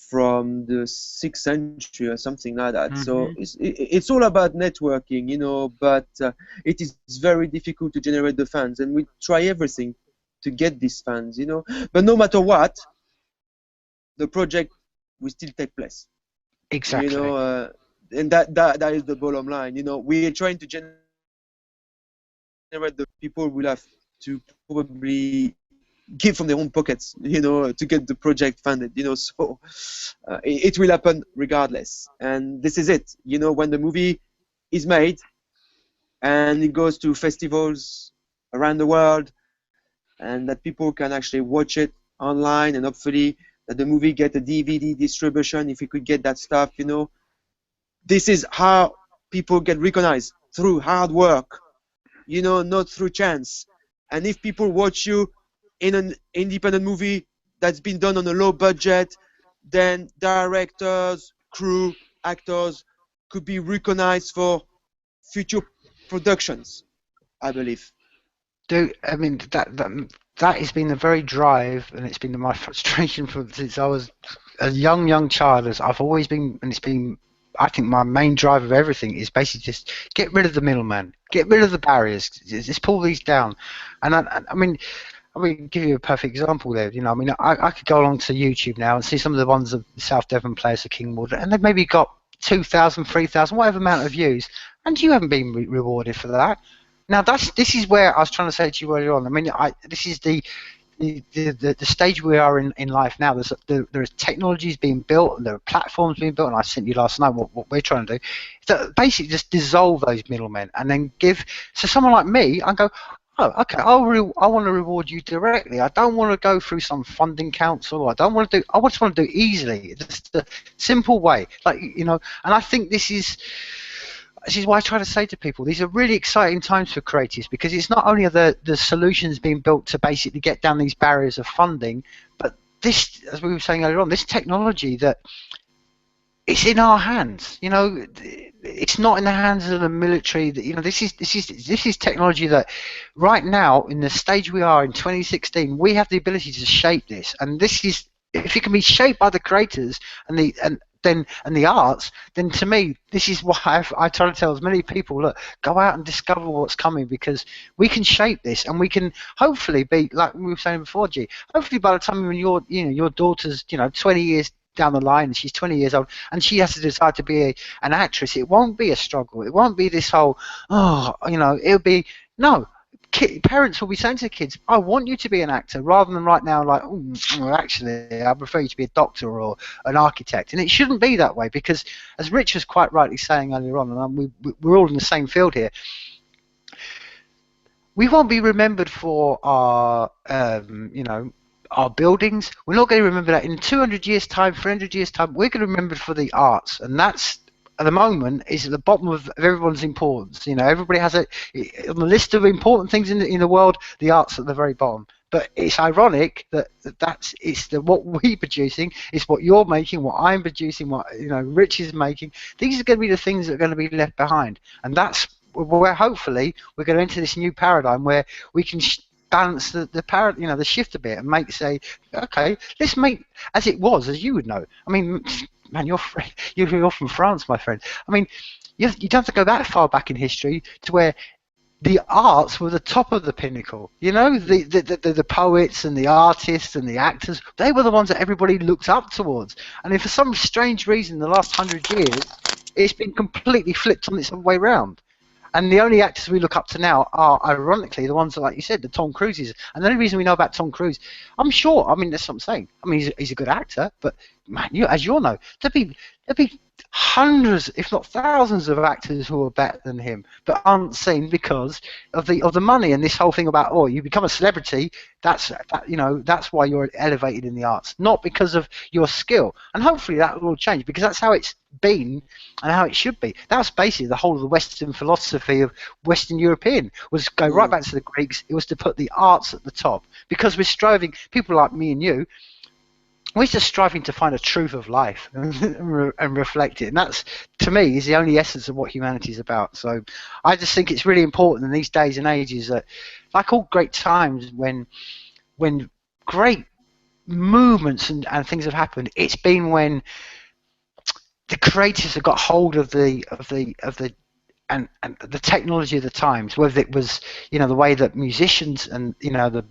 from the 6th century or something like that. Mm-hmm. So it's all about networking, you know, but it is very difficult to generate the fans, and we try everything to get these fans, you know. But no matter what, the project will still take place. Exactly. You know, and that is the bottom line. You know, we're trying to generate the people will have to probably give from their own pockets, you know, to get the project funded, you know. So it will happen regardless, and this is it. You know, when the movie is made and it goes to festivals around the world, and that people can actually watch it online, and hopefully that the movie get a DVD distribution, if we could get that stuff, you know. This is how people get recognized, through hard work, you know, not through chance. And if people watch you in an independent movie that's been done on a low budget, then directors, crew, actors could be recognized for future productions, I believe. I mean that has been the very drive, and it's been my frustration since I was a young child. As I've always been, and it's been. I think my main drive of everything is basically just get rid of the middleman, get rid of the barriers, just pull these down. And I mean, give you a perfect example there. You know, I mean, I could go along to YouTube now and see some of the ones of South Devon players of King Mordred, and they've maybe got 2,000, 3,000, whatever amount of views, and you haven't been rewarded for that. Now this is where I was trying to say to you earlier on. I mean, this is the stage we are in life now. There is technologies being built, and there are platforms being built, and I sent you last night what we're trying to do. So basically, just dissolve those middlemen, and then give. So someone like me, I go, oh, okay, I want to reward you directly. I don't want to go through some funding council. I just want to do it easily. Just a simple way, like, you know. And I think this is why I try to say to people, these are really exciting times for creatives, because it's not only are the solutions being built to basically get down these barriers of funding, but this, as we were saying earlier on, this technology that it's in our hands. You know, it's not in the hands of the military. That, you know, this is technology that right now, in the stage we are in 2016, we have the ability to shape this, and this is, if it can be shaped by the creators and the arts, then to me, this is why I try to tell as many people, look, go out and discover what's coming, because we can shape this, and we can hopefully be, like we were saying before, G, hopefully by the time when your daughter's 20 years down the line, and she's 20 years old, and she has to decide to be an actress, it won't be a struggle. It won't be this whole, it'll be, no. Parents will be saying to kids, I want you to be an actor, rather than right now like, actually I prefer you to be a doctor or an architect. And it shouldn't be that way, because as Rich was quite rightly saying earlier on, and we're all in the same field here, we won't be remembered for our our buildings. We're not going to remember that in 200 years time, 300 years time. We're going to remember for the arts, and that's, at the moment, is at the bottom of everyone's importance. You know, everybody has on the list of important things in the world, the arts at the very bottom. But it's ironic that what we're producing, it's what you're making, what I'm producing, what Rich is making. These are going to be the things that are going to be left behind, and that's where hopefully we're going to enter this new paradigm where we can balance the shift a bit, and say, okay, let's make as it was, as you would know. I mean, man, you're from France, my friend. I mean, you don't have to go that far back in history to where the arts were the top of the pinnacle. You know, the poets and the artists and the actors, they were the ones that everybody looked up towards. And if for some strange reason, in the last 100 years, it's been completely flipped on its way round. And the only actors we look up to now are, ironically, the ones that, like you said, the Tom Cruises. And the only reason we know about Tom Cruise, I'm sure, I mean, that's what I'm saying. I mean, he's a good actor, but, man, as you all know, there'd be hundreds, if not thousands, of actors who are better than him, but aren't seen because of the money and this whole thing about, you become a celebrity. That's why you're elevated in the arts, not because of your skill. And hopefully that will change, because that's how it's been and how it should be. That's basically the whole of the Western philosophy of Western European, was go right back to the Greeks. It was to put the arts at the top, because we're striving, people like me and you, we're just striving to find a truth of life and reflect it. And that's, to me, is the only essence of what humanity is about. So I just think it's really important in these days and ages that, like all great times when great movements and things have happened, it's been when the creators have got hold of the technology of the times, whether it was the way that musicians and the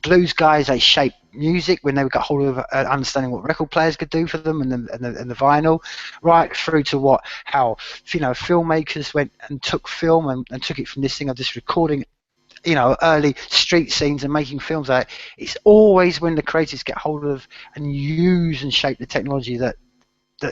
blues guys, they shaped music when they got hold of understanding what record players could do for them, and the vinyl, right through to how filmmakers went and took film and took it from this thing of just recording early street scenes and making films out. It's always when the creators get hold of and use and shape the technology that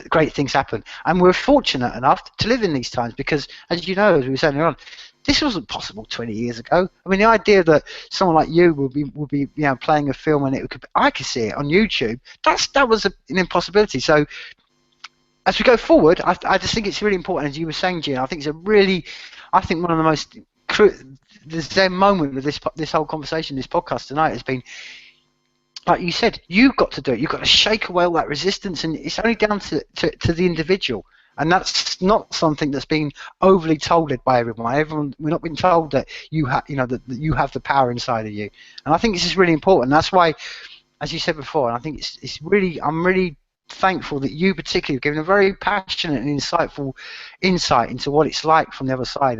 great things happen. And we're fortunate enough to live in these times, because, as you know, as we were saying earlier on, this wasn't possible 20 years ago. I mean, the idea that someone like you would be playing a film and I could see it on YouTube, that was an impossibility. So as we go forward, I just think it's really important, as you were saying, Gina. I think one of the most the moment of this whole conversation, this podcast tonight, has been, like you said, you've got to do it. You've got to shake away all that resistance, and it's only down to the individual. And that's not something that's been overly told by everyone. We're not being told that you have, that you have the power inside of you. And I think this is really important. That's why, as you said before, and I think it's really, I'm really thankful that you particularly have given a very passionate and insightful insight into what it's like from the other side,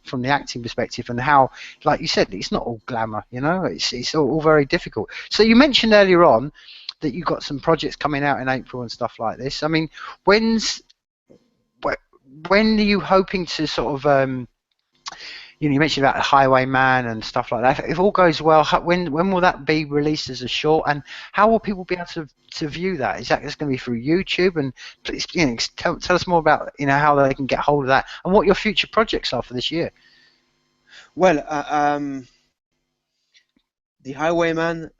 from the acting perspective, and how, like you said, it's not all glamour. It's all very difficult. So you mentioned earlier on that you've got some projects coming out in April and stuff like this. I mean, when are you hoping to sort of you mentioned about the Highwayman and stuff like that. If all goes well, when will that be released as a short, and how will people be able to view that? Is that just going to be through YouTube? And please, tell us more about how they can get hold of that, and what your future projects are for this year. Well, the Highwayman,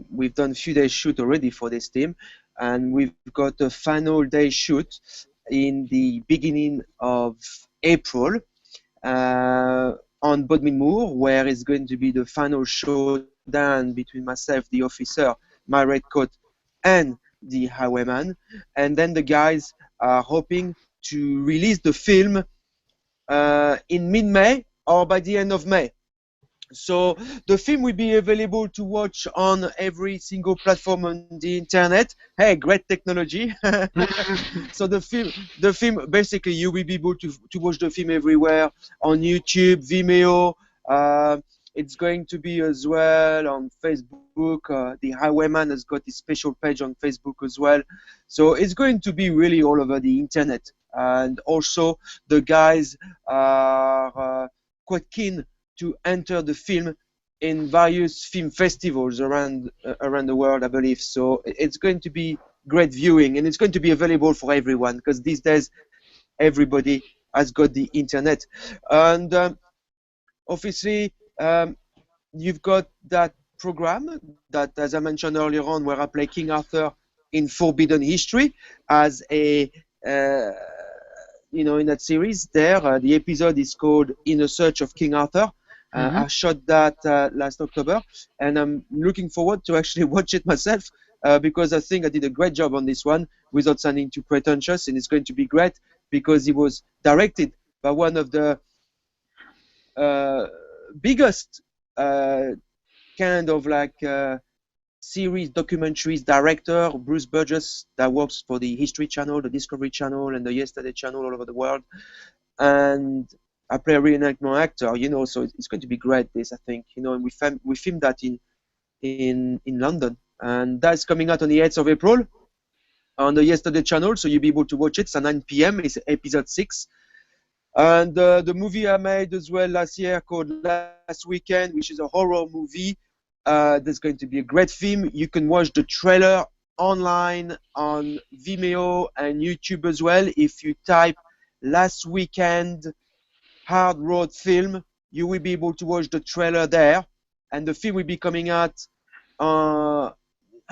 we've done a few days shoot already for this team, and we've got a final day shoot in the beginning of April. On Bodmin Moor, where it's going to be the final showdown between myself, the officer, my red coat, and the Highwayman. And then the guys are hoping to release the film in mid-May or by the end of May. So the film will be available to watch on every single platform on the internet. Hey, great technology. So the film, basically you will be able to watch the film everywhere on YouTube, Vimeo. It's going to be as well on Facebook. The Highwayman has got his special page on Facebook as well. So it's going to be really all over the internet. And also the guys are quite keen to enter the film in various film festivals around the world, I believe. So it's going to be great viewing, and it's going to be available for everyone, because these days everybody has got the internet. And obviously you've got that program that, as I mentioned earlier on, where I play King Arthur in Forbidden History as a in that series there. The episode is called In a Search of King Arthur. I shot that last October, and I'm looking forward to actually watch it myself, because I think I did a great job on this one without sounding too pretentious, and it's going to be great because it was directed by one of the biggest kind of like series documentaries director, Bruce Burgess, that works for the History Channel, the Discovery Channel, and the Yesterday Channel all over the world. And I play a reenactment actor, so it's going to be great. This, I think, and we filmed that in London, and that's coming out on the 8th of April on the Yesterday Channel, so you'll be able to watch it. It's at 9 p.m. It's episode 6. And the movie I made as well last year called Last Weekend, which is a horror movie. There's going to be a great film. You can watch the trailer online on Vimeo and YouTube as well. If you type Last Weekend Hard Road film, you will be able to watch the trailer there, and the film will be coming out I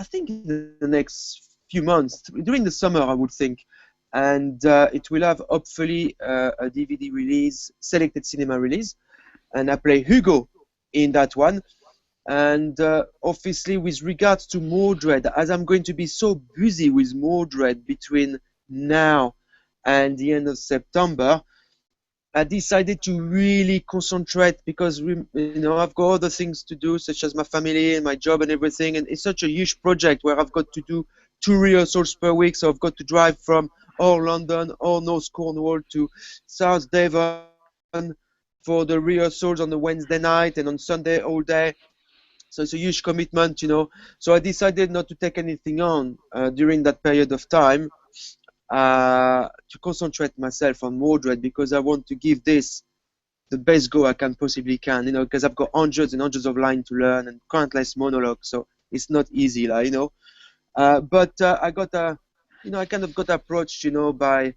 think in the next few months, during the summer, I would think. And it will have hopefully a DVD release, selected cinema release, and I play Hugo in that one. And obviously with regards to Mordred, as I'm going to be so busy with Mordred between now and the end of September, I decided to really concentrate, because I've got other things to do, such as my family and my job and everything, and it's such a huge project where I've got to do 2 rehearsals per week. So I've got to drive from London or North Cornwall to South Devon for the rehearsals on the Wednesday night, and on Sunday all day. So it's a huge commitment, So I decided not to take anything on during that period of time, to concentrate myself on Mordred, because I want to give this the best go I can possibly can, because I've got hundreds and hundreds of lines to learn and countless monologues, so it's not easy, but I got I kind of got approached, by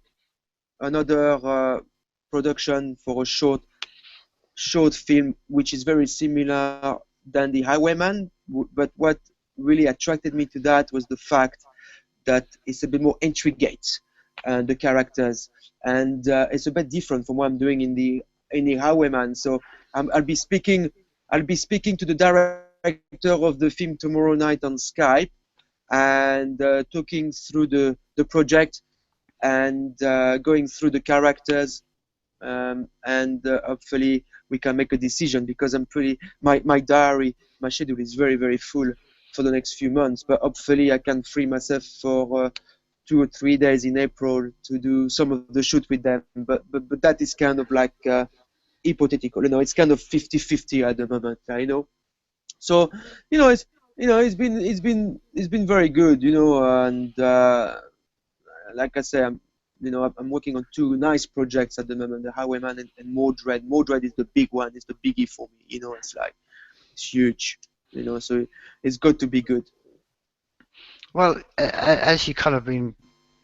another production for a short film, which is very similar than the Highwayman, but what really attracted me to that was the fact that it's a bit more intricate, the characters, and it's a bit different from what I'm doing in the Highwayman. So I'll be speaking to the director director of the film tomorrow night on Skype and talking through the project and going through the characters, and hopefully we can make a decision, because I'm pretty, my diary, my schedule is very, very full for the next few months, but hopefully I can free myself for 2 or 3 days in April to do some of the shoot with them, but that is kind of like hypothetical, you know, it's kind of 50-50 at the moment, you know. So, you know, it's been very good, you know, and like I say, I'm working on 2 nice projects at the moment, the Highwayman and Mordred. Mordred is the big one, it's the biggie for me, you know, it's huge, you know, so it's got to be good. Well, as you kind of been,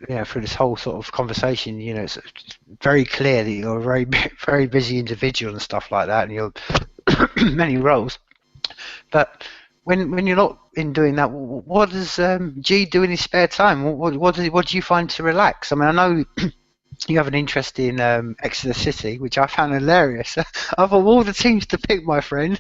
you know, through this whole sort of conversation, you know, it's very clear that you're a very, very busy individual and stuff like that, and you're many roles. But when you're not in doing that, what does G do in his spare time? What do you find to relax? I mean, I know you have an interest in Exeter City, which I found hilarious. I thought all the teams to pick, my friend.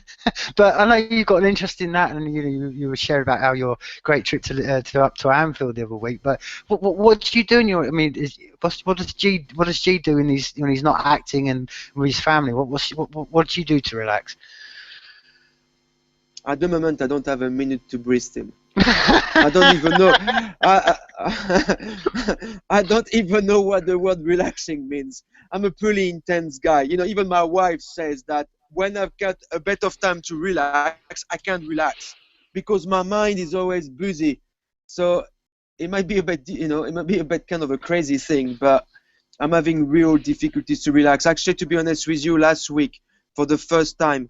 But I know you've got an interest in that, and you were sharing about how your great trip to up to Anfield the other week. But what do you do in your? I mean, what does G do when he's not acting and with his family? What do you do to relax? At the moment, I don't have a minute to breathe still. I don't even know. I don't even know what the word relaxing means. I'm a pretty intense guy. You know, even my wife says that when I've got a bit of time to relax, I can't relax because my mind is always busy. So it might be a bit, you know, it might be a bit kind of a crazy thing, but I'm having real difficulties to relax. Actually, to be honest with you, last week, for the first time,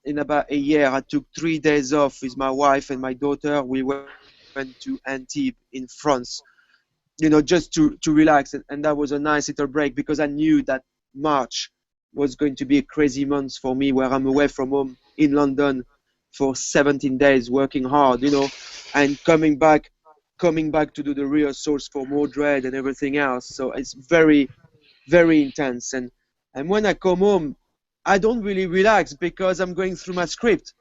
in about a year, I took 3 days off with my wife and my daughter. We went to Antibes in France, you know, just to relax. And that was a nice little break because I knew that March was going to be a crazy month for me, where I'm away from home in London for 17 days working hard, you know, and coming back to do the rehearsals for Mordred and everything else. So it's very, very intense. And when I come home, I don't really relax because I'm going through my script.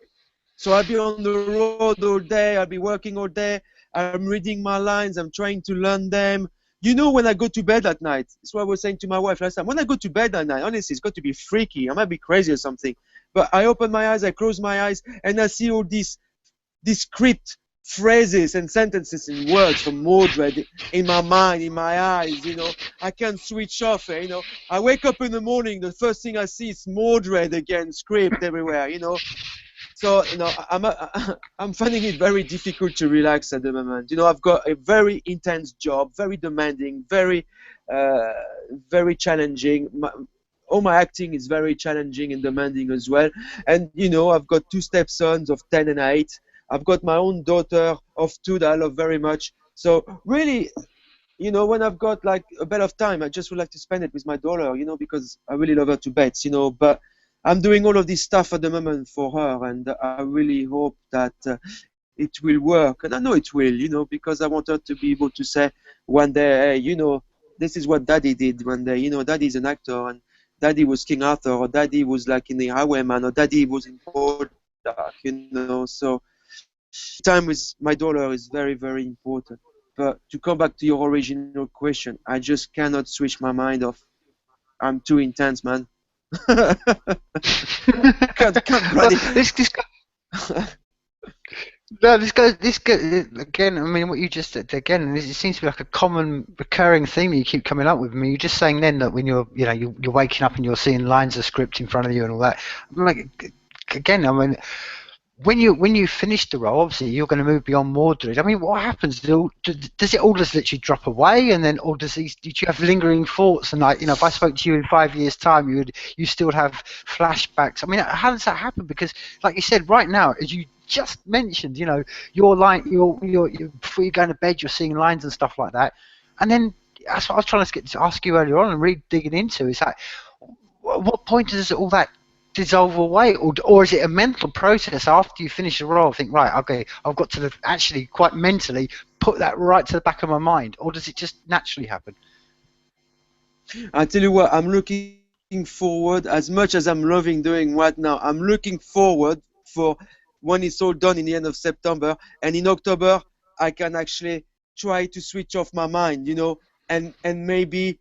So I'll be on the road all day, I'll be working all day, I'm reading my lines, I'm trying to learn them. You know, when I go to bed at night, that's what I was saying to my wife last time, when I go to bed at night, honestly, it's got to be freaky, I might be crazy or something, but I open my eyes, I close my eyes, and I see all these script phrases and sentences and words from Mordred in my mind, in my eyes, you know. I can't switch off, you know. I wake up in the morning, the first thing I see is Mordred again, script everywhere, you know. So, you know, I'm finding it very difficult to relax at the moment. You know, I've got a very intense job, very demanding, very challenging. All my acting is very challenging and demanding as well. And, you know, I've got 2 stepsons of 10 and 8. I've got my own daughter of 2 that I love very much. So really, you know, when I've got like a bit of time, I just would like to spend it with my daughter, you know, because I really love her to bits, you know. But I'm doing all of this stuff at the moment for her, and I really hope that it will work. And I know it will, you know, because I want her to be able to say one day, hey, you know, this is what Daddy did one day. You know, Daddy's an actor, and Daddy was King Arthur, or Daddy was like in the Highwayman, or Daddy was in Poldark, you know. So time with my daughter is very, very important. But to come back to your original question, I just cannot switch my mind off. I'm too intense, man. can't bloody. This goes again. I mean, what you just said again, it seems to be like a common recurring theme you keep coming up with. I mean, you're just saying then that when you're waking up and you're seeing lines of script in front of you and all that. Like again, I mean, when you finish the role, obviously you're going to move beyond Mordred. I mean, what happens? Does it all just literally drop away, and then, or did you have lingering thoughts? And like, you know, if I spoke to you in 5 years' time, you still have flashbacks. I mean, how does that happen? Because, like you said, right now, as you just mentioned, you know, you're before you go to bed, you're seeing lines and stuff like that, and then that's what I was trying to ask you earlier on and really digging into is that, what point does all that dissolve away, or is it a mental process after you finish the role? Think, right, okay, I've got to actually quite mentally put that right to the back of my mind, or does it just naturally happen? I tell you what, I'm looking forward, as much as I'm loving doing right now, I'm looking forward for when it's all done in the end of September, and in October I can actually try to switch off my mind, and maybe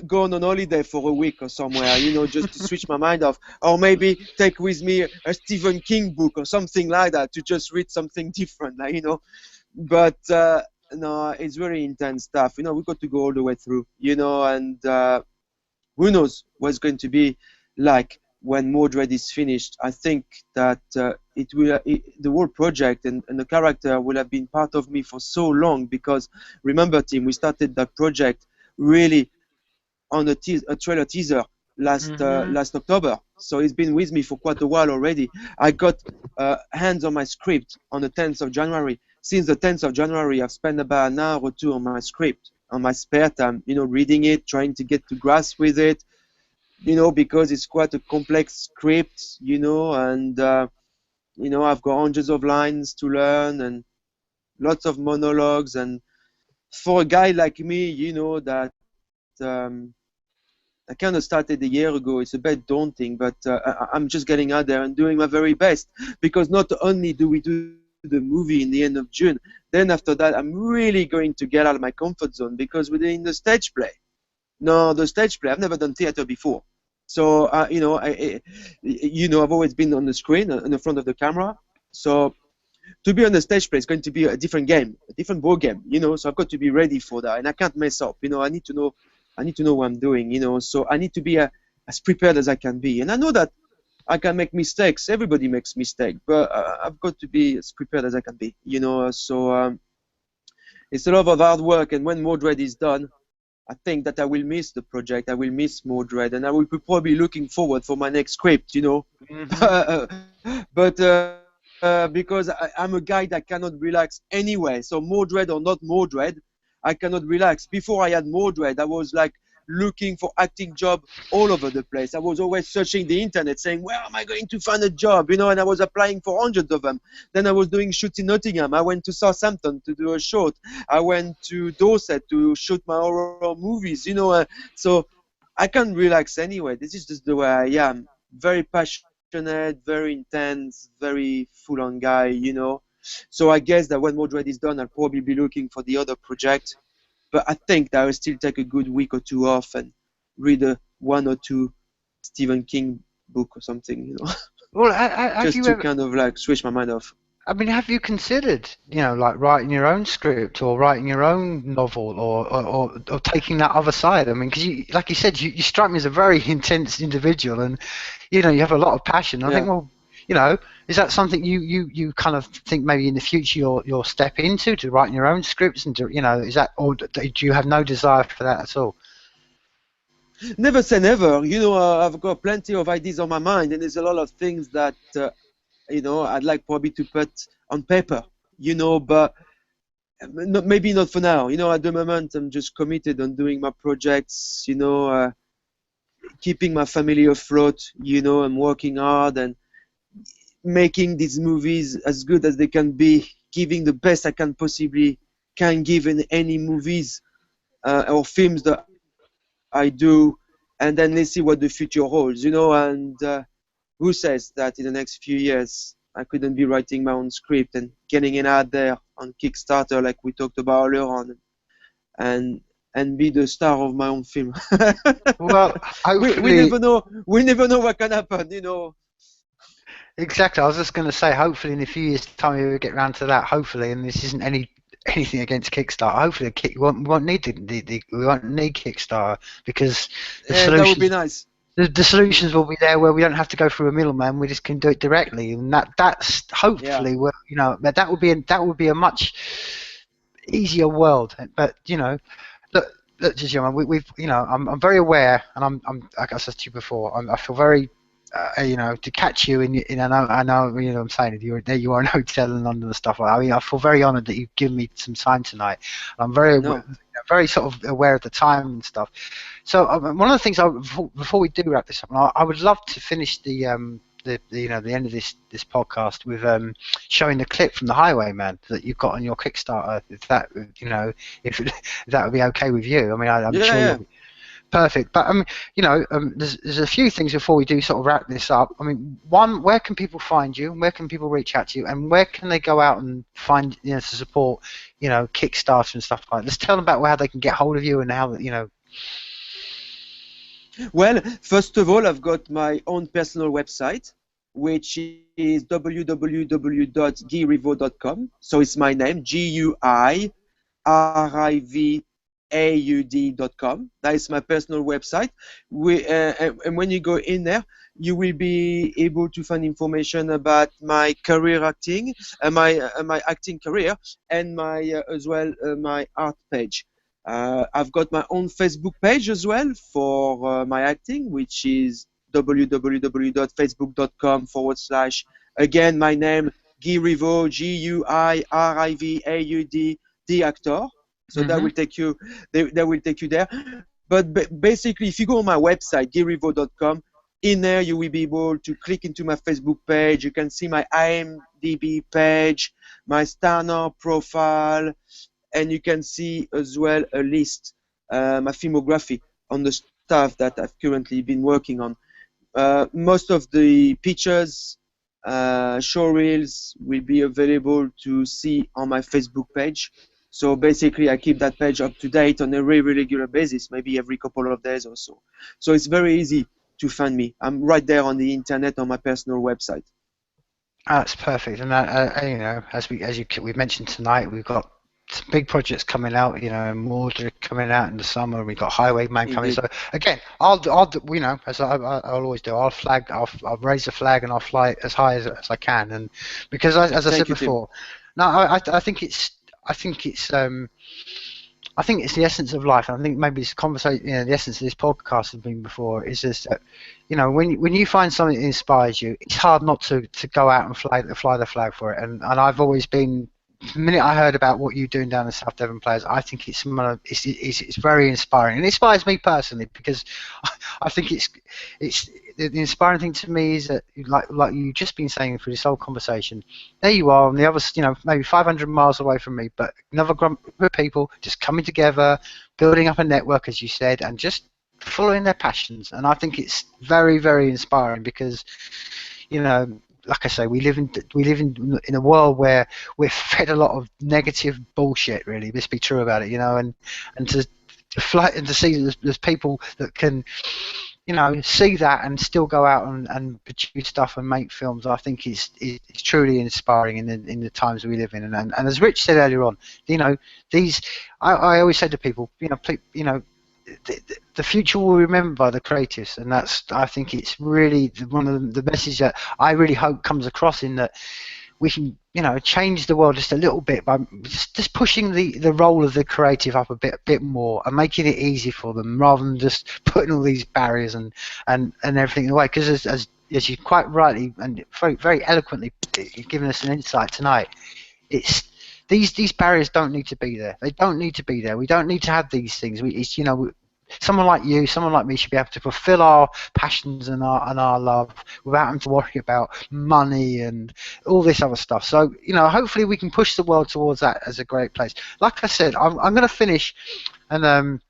go on holiday for a week or somewhere, just to switch my mind off, or maybe take with me a Stephen King book or something like that to just read something different, But no, it's very intense stuff. We've got to go all the way through, and who knows what's going to be like when Mordred is finished. I think that the whole project and the character will have been part of me for so long, because remember, Tim, we started that project really on a trailer teaser last October. So it's been with me for quite a while already. I got hands on my script on the 10th of January. Since the 10th of January, I've spent about an hour or two on my script, on my spare time, reading it, trying to get to grasp with it, because it's quite a complex script, and, I've got hundreds of lines to learn and lots of monologues. And for a guy like me, that I kind of started a year ago, it's a bit daunting, but I'm just getting out there and doing my very best, because not only do we do the movie in the end of June, then after that I'm really going to get out of my comfort zone, because we're doing the stage play. No, the stage play, I've never done theater before. So, I've always been on the screen, in the front of the camera. So to be on the stage play is going to be a different game, a different ball game, so I've got to be ready for that, and I can't mess up, I need to know what I'm doing, so I need to be as prepared as I can be. And I know that I can make mistakes. Everybody makes mistakes, but I've got to be as prepared as I can be, so it's a lot of hard work. And when Mordred is done, I think that I will miss the project. I will miss Mordred, and I will be probably looking forward for my next script, but because I'm a guy that cannot relax anyway. So Mordred or not Mordred, I cannot relax. Before I had Mordred, I was like looking for acting job all over the place. I was always searching the internet saying, where am I going to find a job? And I was applying for hundreds of them. Then I was doing shoots in Nottingham. I went to Southampton to do a short. I went to Dorset to shoot my horror movies, so I can't relax anyway. This is just the way I am. Very passionate, very intense, very full-on guy, So I guess that when Mordred is done, I'll probably be looking for the other project. But I think that I will still take a good week or two off and read one or two Stephen King book or something, Well, just to kind of like switch my mind off. I mean, have you considered, like writing your own script or writing your own novel or taking that other side? I mean, because like you said, you strike me as a very intense individual, and you have a lot of passion. I think, well, is that something you kind of think maybe in the future you'll step into, to writing your own scripts, and is that, or do you have no desire for that at all? Never say never. I've got plenty of ideas on my mind, and there's a lot of things that I'd like probably to put on paper, but maybe not for now. At the moment I'm just committed on doing my projects, keeping my family afloat, I'm working hard and making these movies as good as they can be, giving the best I can possibly can give in any movies or films that I do, and then let's see what the future holds, and who says that in the next few years I couldn't be writing my own script and getting it out there on Kickstarter like we talked about earlier on, and be the star of my own film. Well, we never know what can happen, Exactly. I was just going to say, hopefully in a few years' time we will get around to that. Hopefully, and this isn't anything against Kickstarter. Hopefully, we won't need Kickstarter, because the solutions, that would be nice. The solutions will be there where we don't have to go through a middleman. We just can do it directly, and that's hopefully where, that would be a much easier world. But look, gentlemen, we've I'm very aware, and I'm like I said to you before, I feel very. To catch you I know I'm saying you are in a hotel in London and stuff. I mean, I feel very honoured that you've given me some time tonight. I'm very sort of aware of the time and stuff. So one of the things before we do wrap this up, I would love to finish the end of this podcast with showing the clip from The Highwayman that you've got on your Kickstarter. If that would be okay with you. I mean, I'm sure. Perfect. But there's a few things before we do sort of wrap this up. I mean, one, where can people find you? Where can people reach out to you? And where can they go out and find, to support, Kickstarter and stuff like that? Let's tell them about how they can get hold of you and how, Well, first of all, I've got my own personal website, which is www.guirivaud.com. So it's my name, GUIRIVAUD.com. That is my personal website. And when you go in there, you will be able to find information about my career acting, my acting career, and my as well my art page. I've got my own Facebook page as well for my acting, which is www.facebook.com/ again my name, Guy Rivaud, GUIRIVAUD, the actor. So that will take you. That will take you there. But basically, if you go on my website, guirivaud.com, in there you will be able to click into my Facebook page. You can see my IMDb page, my Starner profile, and you can see as well a list, my filmography on the stuff that I've currently been working on. Most of the pictures, show reels will be available to see on my Facebook page. So basically, I keep that page up to date on a very regular basis, maybe every couple of days or so. So it's very easy to find me. I'm right there on the internet on my personal website. That's perfect. And that, as we've mentioned tonight, we've got some big projects coming out. Mordred coming out in the summer. We've got Highwayman coming. So again, I'll as I'll always do. I'll raise the flag and I'll fly it as high as I can. And because as I said before, no, I think it's the essence of life. And I think maybe this conversation, the essence of this podcast has been before, is just that, when you find something that inspires you, it's hard not to go out and fly the flag for it. And I've always been, the minute I heard about what you're doing down the South Devon Players, I think it's very inspiring. And it inspires me personally because I think it's the inspiring thing to me is that, like you've just been saying through this whole conversation, there you are on the other, maybe 500 miles away from me, but another group of people just coming together, building up a network, as you said, and just following their passions. And I think it's very, very inspiring because, like I say, we live in a world where we're fed a lot of negative bullshit. Really, let's be true about it, and to fly and to see there's people that can, see that and still go out and produce stuff and make films. I think it's truly inspiring in the times we live in. And as Rich said earlier on, these I always say to people, the future will remember by the creatives, and I think it's really one of the message that I really hope comes across, in that we can change the world just a little bit by just pushing the role of the creative up a bit more and making it easy for them, rather than just putting all these barriers and everything away. Because as you quite rightly and very, very eloquently given us an insight tonight, it's these barriers don't need to be there. They don't need to be there. We don't need to have these things. Someone like you, someone like me should be able to fulfill our passions and our love without having to worry about money and all this other stuff. So, hopefully we can push the world towards that as a great place. Like I said, I'm going to finish, and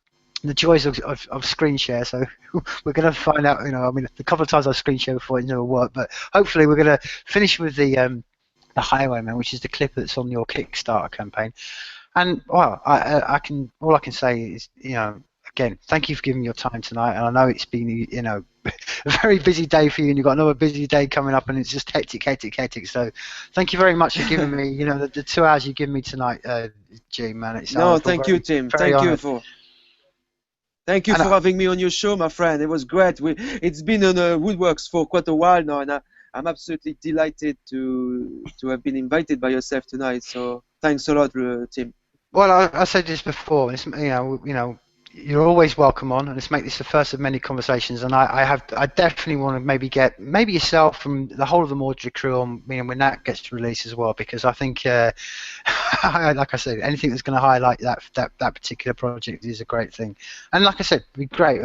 the joys of screen share. So we're going to find out. The couple of times I've screen shared before, it never worked, but hopefully we're going to finish with the Highwayman, which is the clip that's on your Kickstarter campaign. And all I can say is, again, thank you for giving your time tonight. And I know it's been, a very busy day for you, and you've got another busy day coming up, and it's just hectic. So thank you very much for giving me, the 2 hours you give me tonight, Jim, man. Thank you, Tim. Thank you for having me on your show, my friend. It was great. It's been on Woodworks for quite a while now, and I'm absolutely delighted to have been invited by yourself tonight. So thanks a lot, Tim. Well, I said this before. It's, you're always welcome on, and let's make this the first of many conversations. And I definitely want to maybe get yourself from the whole of the Mordred crew on, when that gets released as well, because I think, like I said, anything that's going to highlight that particular project is a great thing. And like I said, it'd be great.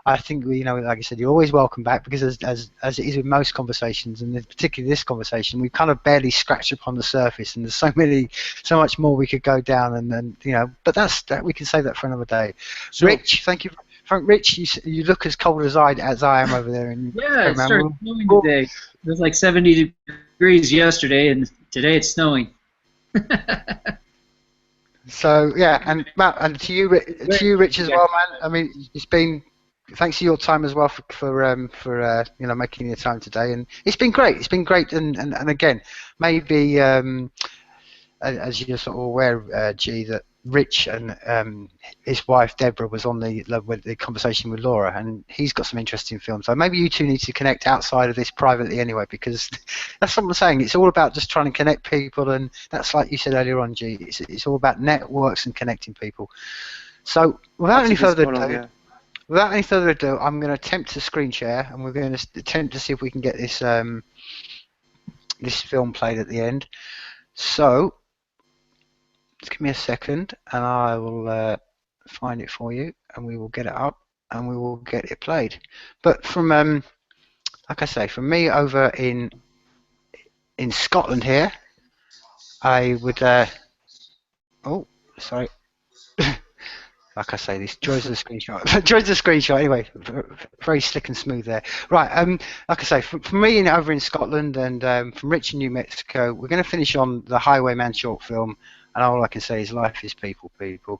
I think like I said, you're always welcome back, because as it is with most conversations, and particularly this conversation, we kind of barely scratched upon the surface, and there's so much more we could go down, and but we can save that for another day. Sure. Rich, thank you Frank, Rich, you look as cold as I am over there in Yeah, it started snowing today. It was like 70 degrees yesterday, and today it's snowing. So yeah, and Matt, and to you, Rich, as well, man. I mean, it's been thanks to your time as well for you know, making your time today, and it's been great. It's been great, and again, maybe as you're sort of aware, G, that Rich and his wife Deborah was on the conversation with Laura, and he's got some interesting films. So maybe you two need to connect outside of this privately anyway, because that's what I'm saying. It's all about just trying to connect people, and that's like you said earlier on, G. It's all about networks and connecting people. So without any further ado, I'm going to attempt to screen share, and we're going to attempt to see if we can get this this film played at the end. So just give me a second, and I will find it for you, and we will get it up, and we will get it played. But from like I say, from me over in Scotland here, I would oh, sorry. Like I say, this joys of the screenshot. Joys of the screenshot. Anyway, very slick and smooth there. Right. Like I say, from me over in Scotland, and from Rich in New Mexico, we're going to finish on the Highwayman short film, and all I can say is life is people, people.